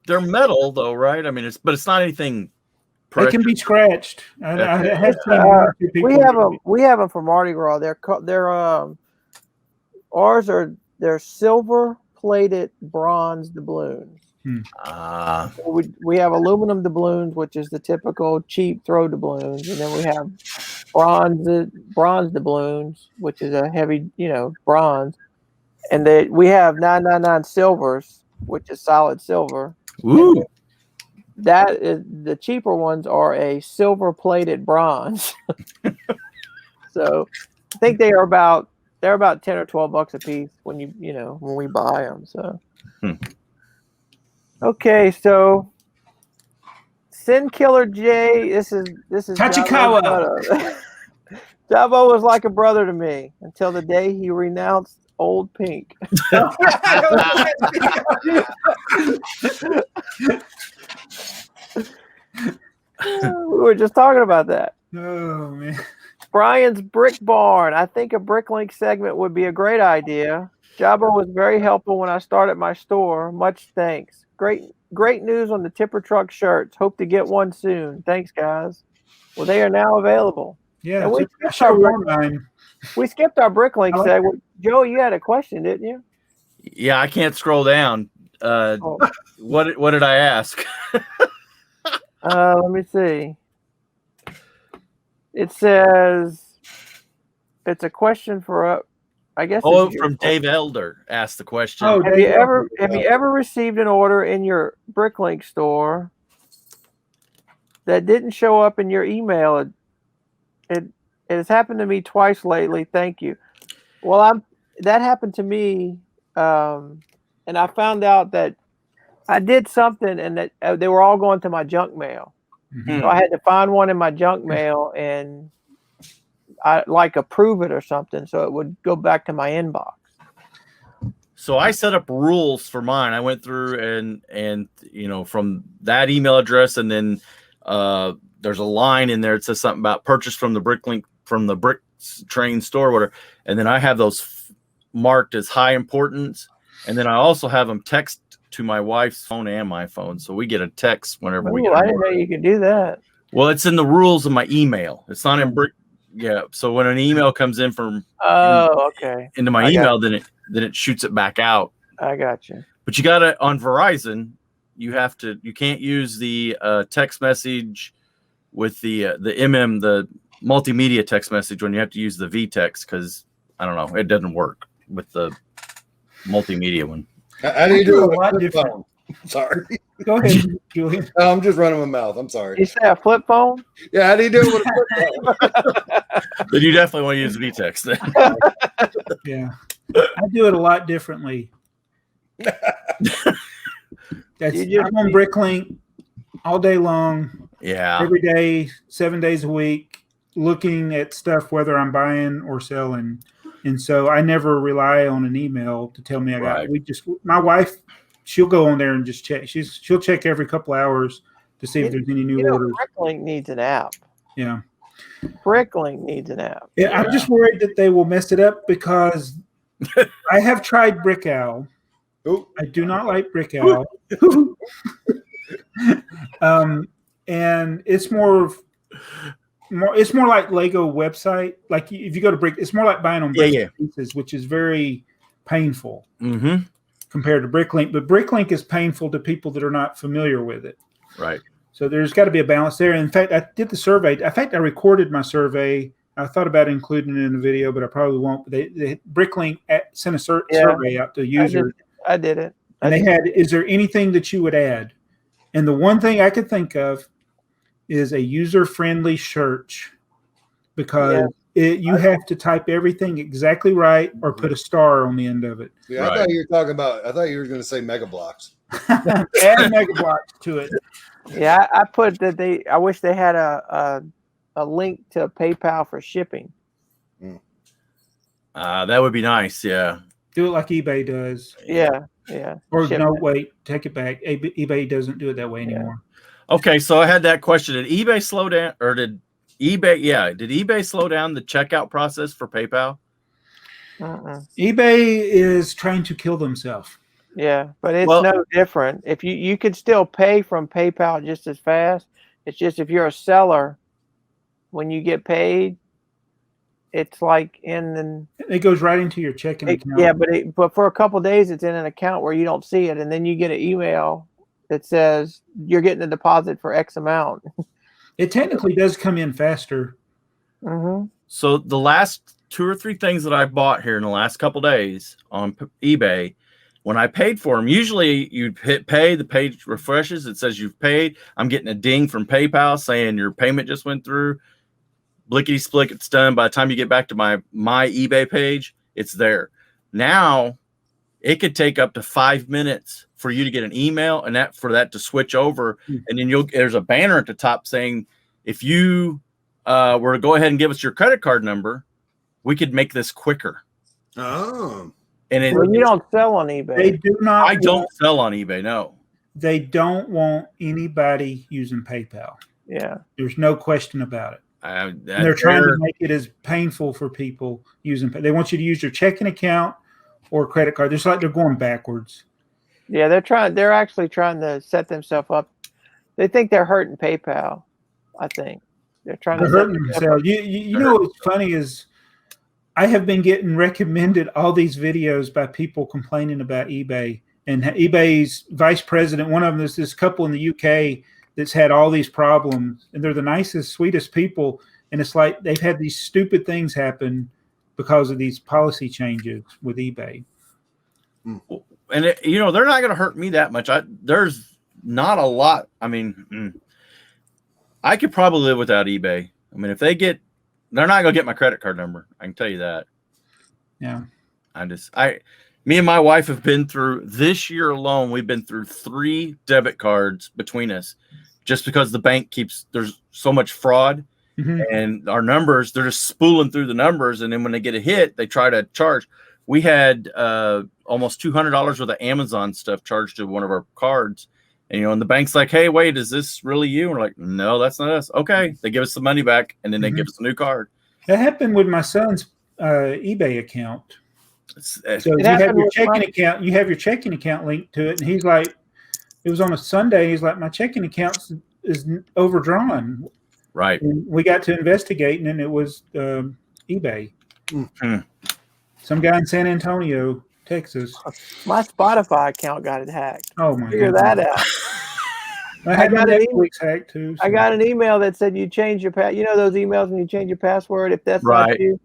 they're metal though, right? I mean, it's not anything. They can be scratched. We have them for Mardi Gras. They're silver plated bronze doubloons. We have aluminum doubloons, which is the typical cheap throw doubloons, and then we have bronze doubloons, which is a heavy, bronze, and we have 999 silvers, which is solid silver. Ooh. That is the cheaper ones are a silver plated bronze. So I think they're about $10 or $12 a piece when when we buy them. So okay, so Sin Killer J, this is Tachikawa. Jaabo was like a brother to me until the day he renounced Old Pink. We were just talking about that. Oh man. Brian's Brick Barn. I think a Bricklink segment would be a great idea. Jaabo was very helpful when I started my store. Much thanks. Great news on the tipper truck shirts. Hope to get one soon. Thanks, guys. Well, they are now available. Yeah, we skipped our Bricklink segment. Joe, you had a question, didn't you? Yeah, I can't scroll down. What did I ask? Let me see. It says it's a question for I guess. From Dave Elder asked the question. Oh, have you ever received an order in your Bricklink store that didn't show up in your email? It has happened to me twice lately. Thank you. Well, that happened to me, and I found out that I did something, and that they were all going to my junk mail. Mm-hmm. So I had to find one in my junk mail and I approve it or something, so it would go back to my inbox. So I set up rules for mine. I went through and from that email address, and then there's a line in there. It says something about purchase from the Bricklink from the BrickTrains store, whatever. And then I have those marked as high importance, and then I also have them text to my wife's phone and my phone, so we get a text whenever we get. I didn't know you could do that. Well, it's in the rules of my email. It's not in Brick. Yeah, so when an email comes in from into my email, then it shoots it back out. I got you. But you got to on Verizon, you can't use the text message with the the multimedia text message when you have to use the VText, because I don't know, it doesn't work with the multimedia one. How do you do it with flip phone? Sorry. Go ahead, Julian. No, I'm just running my mouth. I'm sorry. You say a flip phone? Yeah, how do you do it with a flip phone? Then you definitely want to use VText then. Yeah. I do it a lot differently. I'm on Bricklink all day long. Yeah. Every day, 7 days a week, looking at stuff, whether I'm buying or selling. And so I never rely on an email to tell me I got. Right. My wife, she'll go on there and just check. She'll check every couple hours to see if there's any new orders. Bricklink needs an app. Yeah. Bricklink needs an app. Yeah, I'm just worried that they will mess it up because I have tried BrickOwl. I do not like BrickOwl. And it's more like Lego website. Like if you go to Brick, it's more like buying on Brick pieces, which is very painful compared to Bricklink. But Bricklink is painful to people that are not familiar with it. Right. So there's got to be a balance there. In fact, I did the survey. In fact, I recorded my survey. I thought about including it in the video, but I probably won't. They Bricklink sent a survey out to users. I did it. And they had, is there anything that you would add? And the one thing I could think of is a user-friendly search, because you have to type everything exactly right or put a star on the end of it. Yeah, I thought you were talking about. I thought you were going to say Mega Blocks. Add Mega Blocks to it. Yeah, I put that I wish they had a link to PayPal for shipping. That would be nice. Yeah. Do it like eBay does. Yeah. Or no, wait, take it back. eBay doesn't do it that way anymore. Okay, so I had that question. Did eBay slow down, or did eBay slow down the checkout process for PayPal? eBay is trying to kill themselves. Yeah, but it's no different. If you could still pay from PayPal just as fast. It's just if you're a seller, when you get paid, it's like it goes right into your checking account. Yeah, but for a couple of days, it's in an account where you don't see it, and then you get an email that says you're getting a deposit for X amount. It technically does come in faster. So the last 2 or 3 things that I bought here in the last couple of days on eBay, when I paid for them, usually you hit pay, the page refreshes, it says you've paid. I'm getting a ding from PayPal saying your payment just went through. Blickety split, it's done. By the time you get back to my eBay page, it's there. Now, it could take up to 5 minutes for you to get an email and for that to switch over. And then there's a banner at the top saying, if you were to go ahead and give us your credit card number, we could make this quicker. Oh. And you don't sell on eBay. They do not. I don't sell on eBay, no. They don't want anybody using PayPal. Yeah. There's no question about it. They're trying to make it as painful for people using. They want you to use your checking account or credit card. It's like they're going backwards. Yeah, they're actually trying to set themselves up. They think they're hurting PayPal. I think they're trying to hurt themselves. You know what's funny is I have been getting recommended all these videos by people complaining about eBay, and eBay's vice president. One of them is this couple in the UK that's had all these problems, and they're the nicest, sweetest people. And it's like they've had these stupid things happen because of these policy changes with eBay. And they're not going to hurt me that much. There's not a lot. I mean, I could probably live without eBay. I mean, if they're not going to get my credit card number. I can tell you that. Yeah. Me and my wife have been through this year alone. We've been through 3 debit cards between us, just because the bank there's so much fraud, and our numbers, they're just spooling through the numbers. And then when they get a hit, they try to charge. We had almost $200 worth of Amazon stuff charged to one of our cards. And the bank's like, hey, wait, is this really you? And we're like, no, that's not us. Okay. They give us the money back, and then they give us a new card. That happened with my son's eBay account. So you have your checking account. You have your checking account linked to it, and he's like, it was on a Sunday. He's like, my checking account is overdrawn. Right. And we got to investigate, and then it was eBay. Some guy in San Antonio, Texas. My Spotify account got hacked. Oh my! Figure that out. I got an email hacked too. So. I got an email that said you change your those emails when you change your password. If that's not you.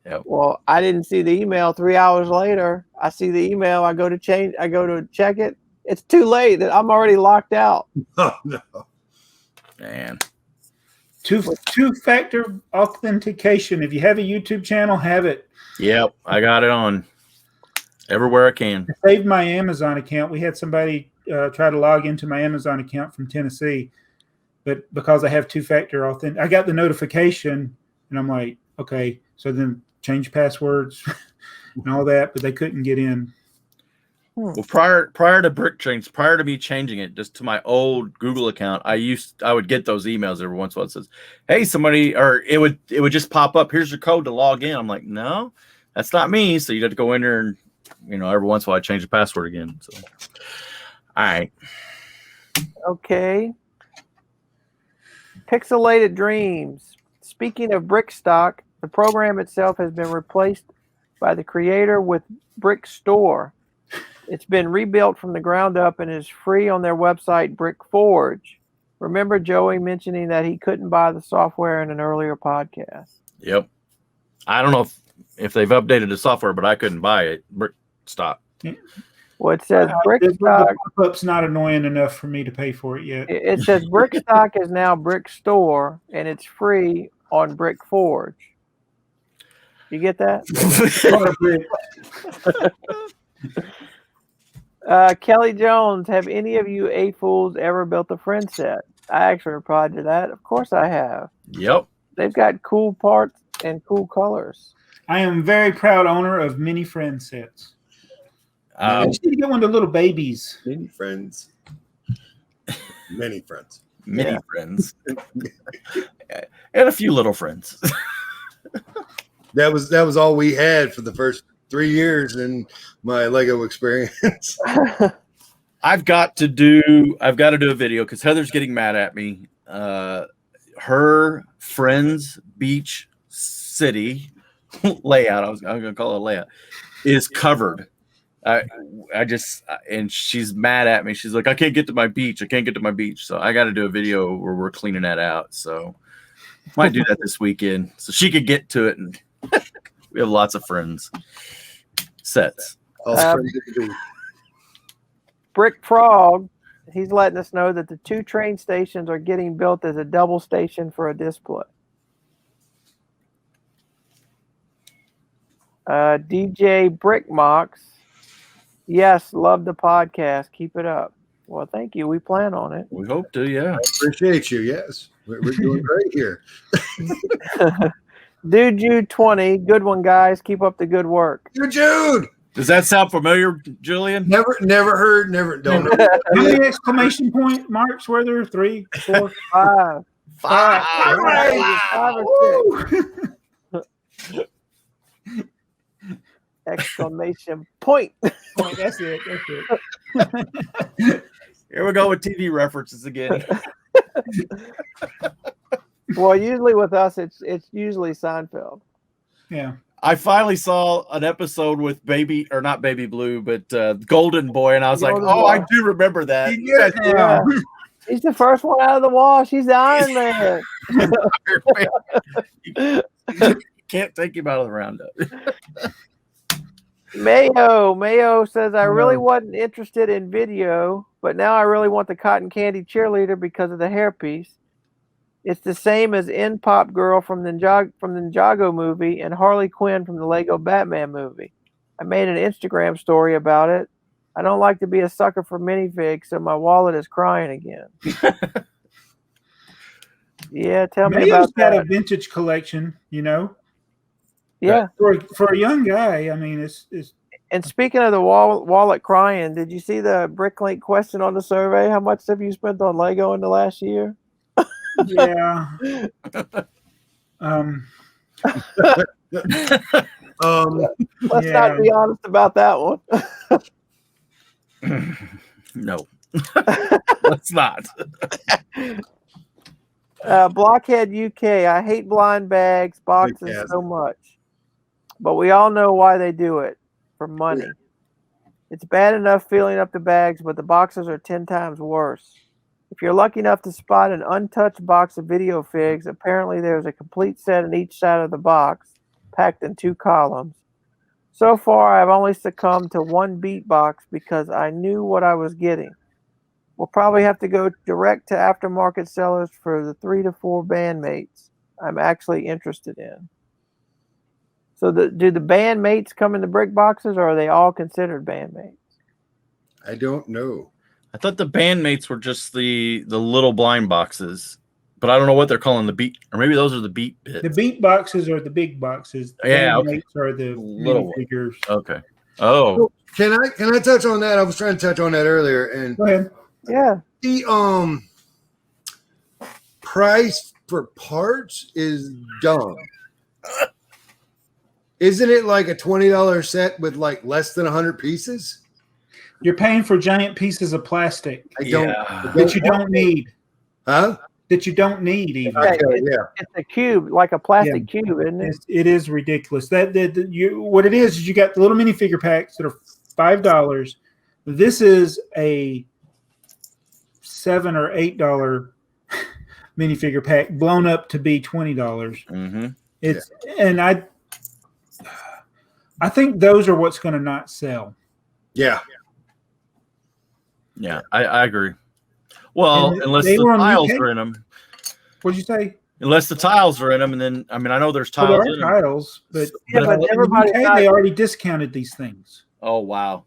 Yep. Well, I didn't see the email. 3 hours later, I see the email. I go to check it. It's too late. I'm already locked out. Oh no, man. Two-factor authentication. If you have a YouTube channel, have it. Yep, I got it on everywhere I can. I saved my Amazon account. We had somebody try to log into my Amazon account from Tennessee, but because I have two-factor I got the notification, and I'm like, okay. So then change passwords and all that, but they couldn't get in. Well, prior to BrickTrains, prior to me changing it just to my old Google account, I would get those emails every once in a while that says, "Hey, somebody," or it would just pop up. Here's your code to log in. I'm like, no, that's not me. So you'd have to go in there and every once in a while I change the password again. So, all right, Okay. Pixelated Dreams. Speaking of Brickstock, the program itself has been replaced by the creator with BrickStore. It's been rebuilt from the ground up and is free on their website, BrickForge. Remember Joey mentioning that he couldn't buy the software in an earlier podcast? Yep. I don't know if they've updated the software, but I couldn't buy it. Stop. Well, it says The Brickstock. pop-up's not annoying enough for me to pay for it yet. It says Brickstock is now BrickStore and it's free on BrickForge. You get that? Kelly Jones, have any of you AFoOLs ever built a friend set? I actually replied to that. Of course I have. Yep. They've got cool parts and cool colors. I am very proud owner of many friend sets. I just need to get one of the little babies. Many friends. Many friends. Many friends. And a few little friends. That was all we had for the first 3 years in my Lego experience. I've got to do a video because Heather's getting mad at me. Her friend's beach city layout, I'm gonna call it a layout, is covered. And she's mad at me. She's like, I can't get to my beach. So I got to do a video where we're cleaning that out. So might do that this weekend so she could get to it. And we have lots of friends sets. Brick Frog, he's letting us know that the 2 train stations are getting built as a double station for a display. DJ Brickmox, yes, love the podcast. Keep it up. Well, thank you. We plan on it. We hope to, yeah. I appreciate you. Yes, we're doing great here. Dude, Jude 20, good one, guys. Keep up the good work. You're Jude. Does that sound familiar, Julian? Never heard. Never. Don't know. How many exclamation point marks were there? 3, 4, 5. 5. 5 or 6. Exclamation point. That's it. Here we go with TV references again. Well, usually with us, it's usually Seinfeld. Yeah. I finally saw an episode with not Baby Blue, but Golden Boy, and I was Golden like, oh, Boy. I do remember that. Yeah. He's the first one out of the wash. He's the Iron Man. You can't take him out of the roundup. Mayo says, I really wasn't interested in video, but now I really want the cotton candy cheerleader because of the hairpiece. It's the same as In Pop Girl from the Ninjago movie and Harley Quinn from the Lego Batman movie. I made an Instagram story about it. I don't like to be a sucker for minifigs, so my wallet is crying again. Yeah, tell me about that. Got a vintage collection, Yeah. For a young guy, I mean, it's. And speaking of the wallet crying, did you see the Bricklink question on the survey? How much have you spent on Lego in the last year? Yeah. Let's not be honest about that one. No. Let's not. Blockhead UK, I hate blind bags, boxes so much. But we all know why they do it. For money. It's bad enough filling up the bags, but the boxes are 10 times worse. If you're lucky enough to spot an untouched box of video figs, apparently there's a complete set in each side of the box, packed in 2 columns. So far, I've only succumbed to 1 beat box because I knew what I was getting. We'll probably have to go direct to aftermarket sellers for the 3 to 4 bandmates I'm actually interested in. So do the bandmates come in the brick boxes, or are they all considered bandmates? I don't know. I thought the bandmates were just the little blind boxes, but I don't know what they're calling the beat, or maybe those are the beat bits. The beat boxes are the big boxes. The Yeah, band okay. mates are the Little minifigures. Okay. Oh, Can I touch on that? I was trying to touch on that earlier, and Go ahead. Yeah. the price for parts is dumb. Isn't it like a $20 set with like less than 100 pieces? You're paying for giant pieces of plastic that you don't need. Huh? That you don't need even. Okay, it's a cube, like a plastic cube, isn't it? It is ridiculous. What it is you got the little minifigure packs that are $5. This is a $7 or $8 minifigure pack blown up to be $20. mm-hmm. And I think those are what's going to not sell. Yeah. Yeah, I agree. Well, And unless they the were on tiles UK? are in them. What'd you say? Unless the tiles are in them, and then I mean I know there's Well, tiles there in are them. tiles, but Yeah, but in everybody the UK, they already discounted these things. Oh wow.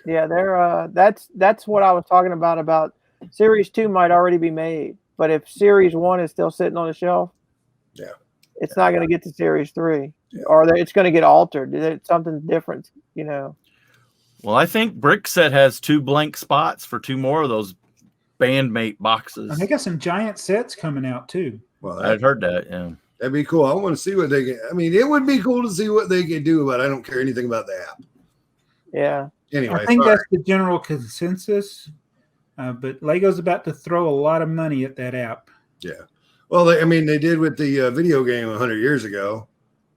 Yeah, they're that's what I was talking about Series 2 might already be made, but if Series 1 is still sitting on the shelf, it's not going to get to Series 3, or it's going to get altered. It's something different, you know. Well, I think Brickset has 2 blank spots for 2 more of those bandmate boxes. And they got some giant sets coming out too. Well, I'd heard that. Yeah. that'd be cool. I want to see what they can. I mean, it would be cool to see what they can do, but I don't care anything about the app. Yeah. Anyway, I think that's the general consensus. But Lego's about to throw a lot of money at that app. Yeah. Well, they did with the video game 100 years ago.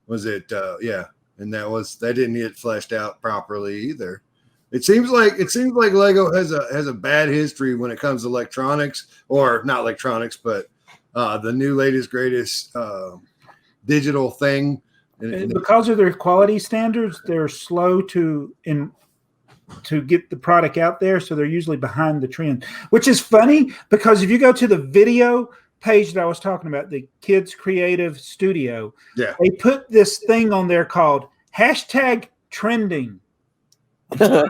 Was it? And that didn't get fleshed out properly either. It seems like Lego has a bad history when it comes to electronics, or not electronics, but the new latest greatest digital thing. And because of their quality standards, they're slow to get the product out there, so they're usually behind the trend. Which is funny because if you go to the video page that I was talking about, the Kids Creative Studio, they put this thing on there called #trending. Yeah,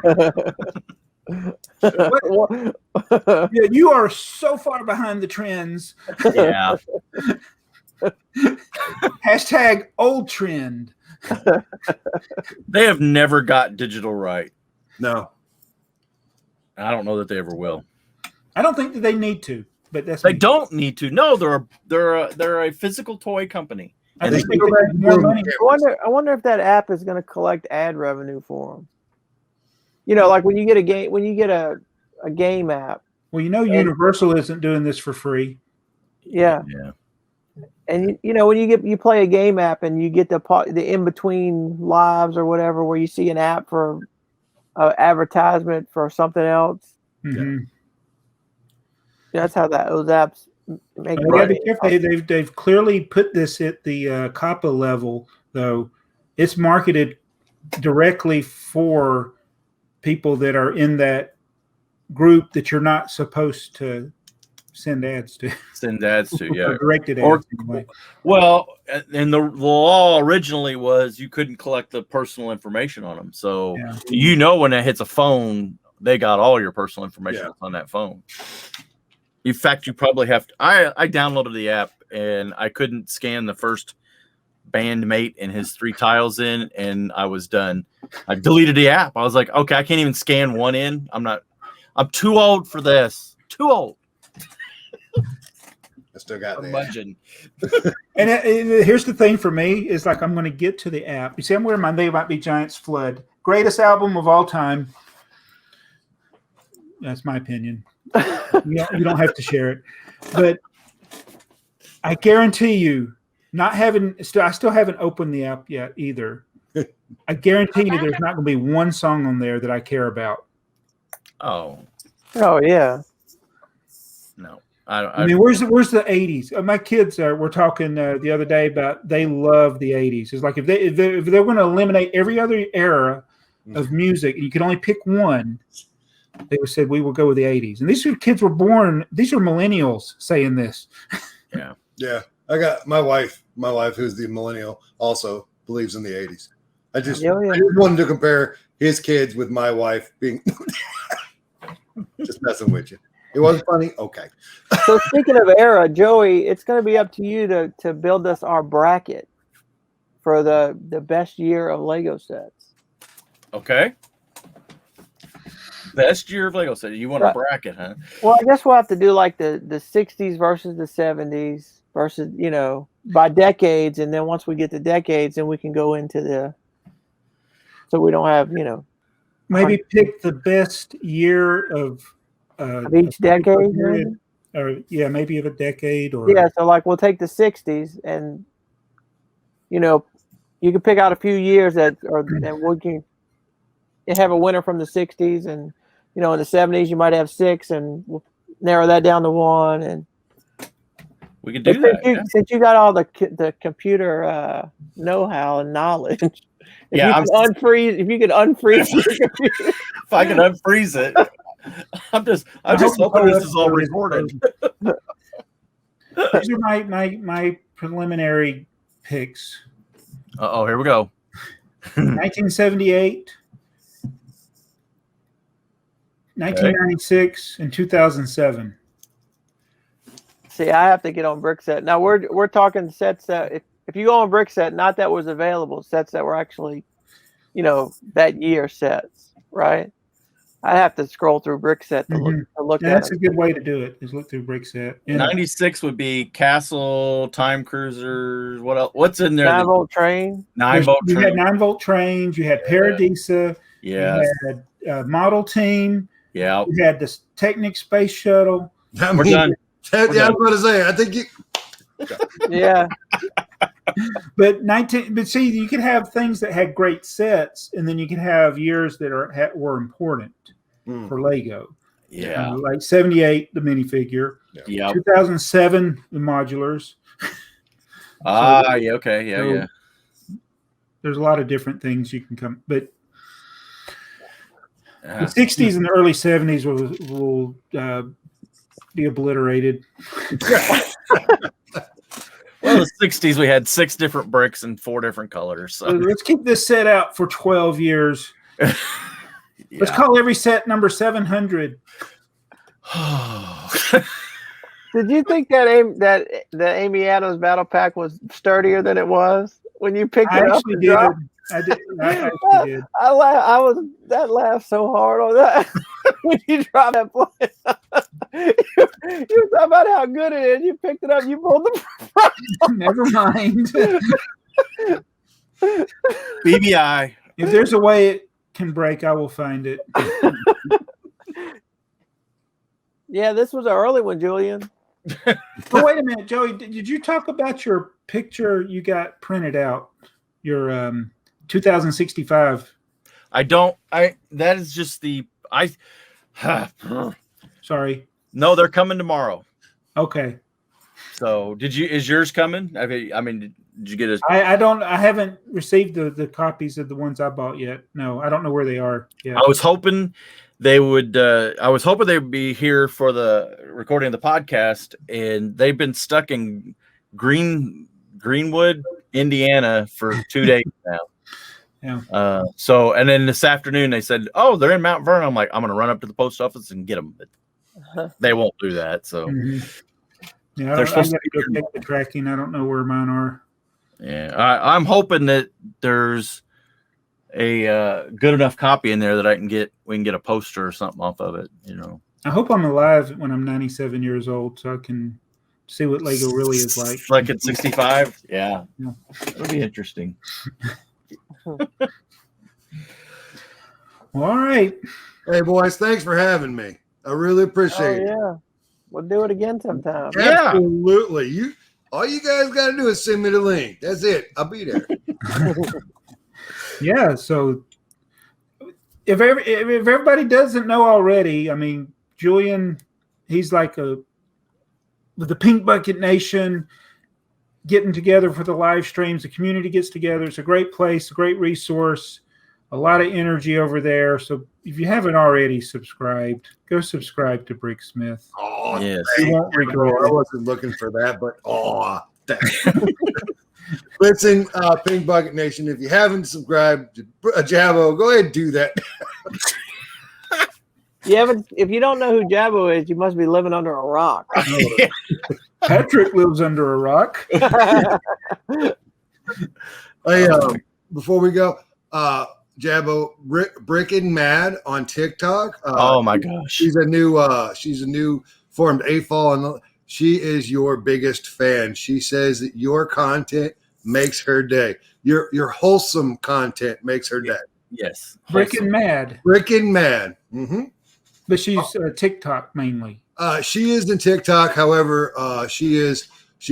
you are so far behind the trends. Yeah. #old trend. They have never got digital right. No. I don't know that they ever will. I don't think that they need to, but They don't need to. No, they're a physical toy company. I And think they- they go back more money. I wonder if that app is going to collect ad revenue for them. You know, like when you get a game app. Well, Universal isn't doing this for free. Yeah. Yeah. And when you play a game app and you get the in between lives or whatever, where you see an app for advertisement for something else. Mm-hmm. That's how those apps make You gotta money. be careful. They've clearly put this at the COPPA level, though. It's marketed directly for people that are in that group that you're not supposed to send ads to. Send ads to, yeah. Or directed ads. Or- anyway. Well, and the law originally was you couldn't collect the personal information on them. So when it hits a phone, they got all your personal information on that phone. In fact, you probably have to. I downloaded the app and I couldn't scan the first bandmate and his 3 tiles in, and I was done. I deleted the app. I was like, okay, I can't even scan one in. I'm too old for this. Too old. I still got that. Imagine. And here's the thing for me is like I'm going to get to the app. You see, I'm wearing my They Might Be Giants Flood. Greatest album of all time. That's my opinion. You don't have to share it. But I guarantee you, I still haven't opened the app yet either. I guarantee you there's not going to be one song on there that I care about. Oh, yeah. no. I mean, where's the 80s? My kids were talking the other day about they love the 80s. It's like if they're going to eliminate every other era of music, and you can only pick one, they would said we will go with the 80s. And these kids were born. These are millennials saying this. Yeah. Yeah. I got my wife, who's the millennial, also believes in the 80s. I just wanted to compare his kids with my wife being just messing with you. It wasn't funny? Okay. So speaking of era, Joey, it's going to be up to you to build us our bracket for the best year of Lego sets. Okay. Best year of Lego set. You want a bracket, huh? Well, I guess we'll have to do like the 60s versus the 70s versus, by decades. And then once we get to decades, then we can go into so we don't have, maybe pick the best year of each decade. Or maybe of a decade or so like we'll take the 60s and you can pick out a few years and we can have a winner from the 60s, and in the 70s you might have 6, and we'll narrow that down to 1. And we could do that. Since you got all the computer know-how and knowledge, if you can unfreeze your computer. If I can unfreeze it. I'm just hoping this is all recorded. These are my preliminary picks. Uh-oh, here we go. 1978, 1996, and 2007. See, I have to get on Brickset. Now we're talking sets that if you go on Brickset, not that was available, sets that were actually, that year sets, right? I have to scroll through Brickset to look at it. That's a good way to do it, is look through Brickset. 96 would be Castle, Time Cruisers. What else? What's in there? 9-volt train. 9-volt train. You had 9-volt trains. You had Paradisa. Yeah. You had Model Team. Yeah. You had the Technic Space Shuttle. We're done. I was going to say, I think you... Yeah. But see, you could have things that had great sets, and then you could have years that were important for Lego. Yeah, like 78, the minifigure. Yeah. 2007, the modulars. Yeah. There's a lot of different things you can come, but the 60s and the early 70s will be obliterated. Well, in the 60s, we had 6 different bricks and 4 different colors. So. Let's keep this set out for 12 years. Let's call every set number 700. Did you think that the Amy Adams battle pack was sturdier than it was when you picked it up? I did. I actually did. That laughed so hard on that when you dropped that play. you were talking about how good it is. You picked it up. You pulled the. Never mind. BBI. If there's a way it can break, I will find it. Yeah, this was an early one, Julian. Oh, wait a minute, Joey. Did you talk about your picture you got printed out? Your 2065. I don't. That is just the. Sorry. No, they're coming tomorrow. Okay. So, is yours coming? I mean, did you get a? I haven't received the copies of the ones I bought yet. No, I don't know where they are. Yeah. I was hoping they would. I was hoping they would be here for the recording of the podcast, and they've been stuck in Greenwood, Indiana, for 2 days now. Yeah. So, and then this afternoon they said, "Oh, they're in Mount Vernon." I'm like, I'm going to run up to the post office and get them, but they won't do that. So, yeah, they're supposed to go check the tracking. I don't know where mine are. Yeah, I'm hoping that there's a good enough copy in there that we can get a poster or something off of it. I hope I'm alive when I'm 97 years old, so I can see what Lego really is like. Like at 65, yeah. It'll be interesting. Well, all right. Hey, boys, thanks for having me. I really appreciate it. Yeah, we'll do it again sometime. Absolutely. All you guys got to do is send me the link. That's it. I'll be there. Yeah. So if everybody doesn't know already, I mean, Julian, he's like with the Pink Bucket Nation getting together for the live streams. The community gets together. It's a great place, a great resource, a lot of energy over there. So if you haven't already subscribed, go subscribe to Bricksmith. Oh, yes. You won't regret it. I wasn't looking for that, but listen, Pink Bucket Nation, if you haven't subscribed to Jaabo, go ahead and do that. If you don't know who Jaabo is, you must be living under a rock. Patrick lives under a rock. Hey, before we go, Jaabo, BrickMad on TikTok. Oh my gosh. She's a new formed AFoOL, and she is your biggest fan. She says that your content makes her day. Your wholesome content makes her day. Yes. BrickMad. BrickMad. Mm-hmm. But she's TikTok mainly. She is in TikTok. However, she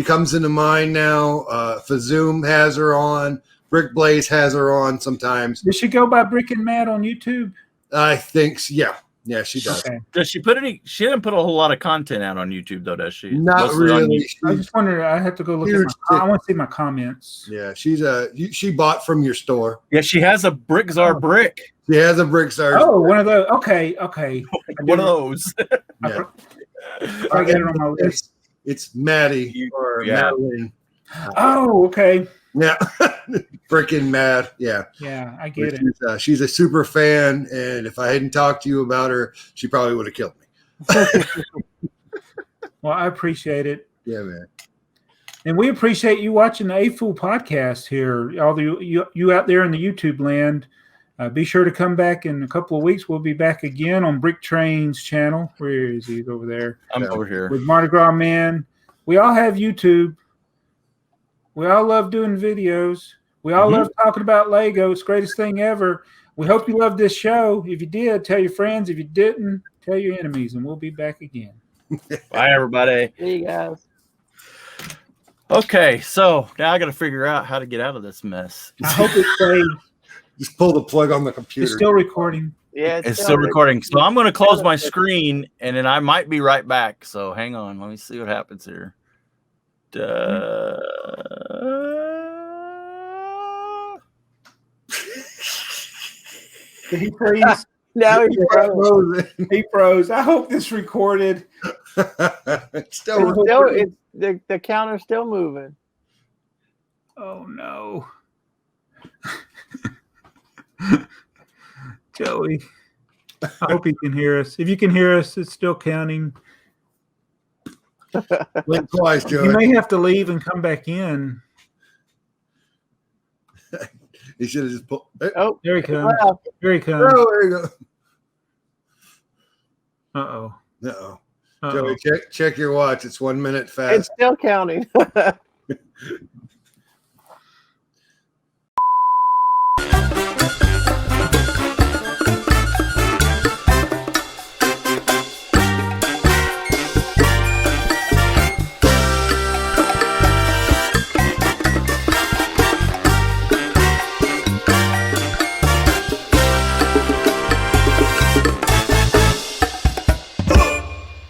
comes into mine now. Fazoom has her on. Brickblaze has her on sometimes. Does she go by BrickMad on YouTube? I think, yeah. Yeah, she does. Okay. Does she put any? She didn't put a whole lot of content out on YouTube, though, does she? Not Mostly on really. YouTube. I just wondered. I have to go look at I want to see my comments. Yeah, she bought from your store. Yeah, she has a BrickTsar brick. She has a BrickTsar. Oh, one of those. Okay. One of those. Yeah. I get it on my list. It's Maddie or Madeline. Oh, okay. Yeah, freaking mad. Yeah, I get it. She's a super fan, and if I hadn't talked to you about her, she probably would have killed me. Well, I appreciate it. Yeah, man. And we appreciate you watching the AFoOL podcast here. All the you out there in the YouTube land. Be sure to come back in a couple of weeks. We'll be back again on BrickTrains channel. Where is he? Over there. I'm over here. With Mardigrasman. We all have YouTube. We all love doing videos. We all love talking about Lego. It's the greatest thing ever. We hope you loved this show. If you did, tell your friends. If you didn't, tell your enemies. And we'll be back again. Bye, everybody. See you guys. Okay, so now I got to figure out how to get out of this mess. I hope it stays. Just pull the plug on the computer. It's still recording. Yeah, It's still recording. So I'm going to close my screen, and then I might be right back. So hang on. Let me see what happens here. Did he freeze? No, he froze. He froze. I hope this recorded. It's still recording. The counter's still moving. Oh no. Joey, I hope you can hear us. If you can hear us, it's still counting. Blink twice, Joey. You may have to leave and come back in. He should have just pulled. Oh, There he comes. well, There he comes. Oh, there you go. Uh-oh. No. Uh-oh. Joey, check your watch. It's 1 minute fast. it's still counting.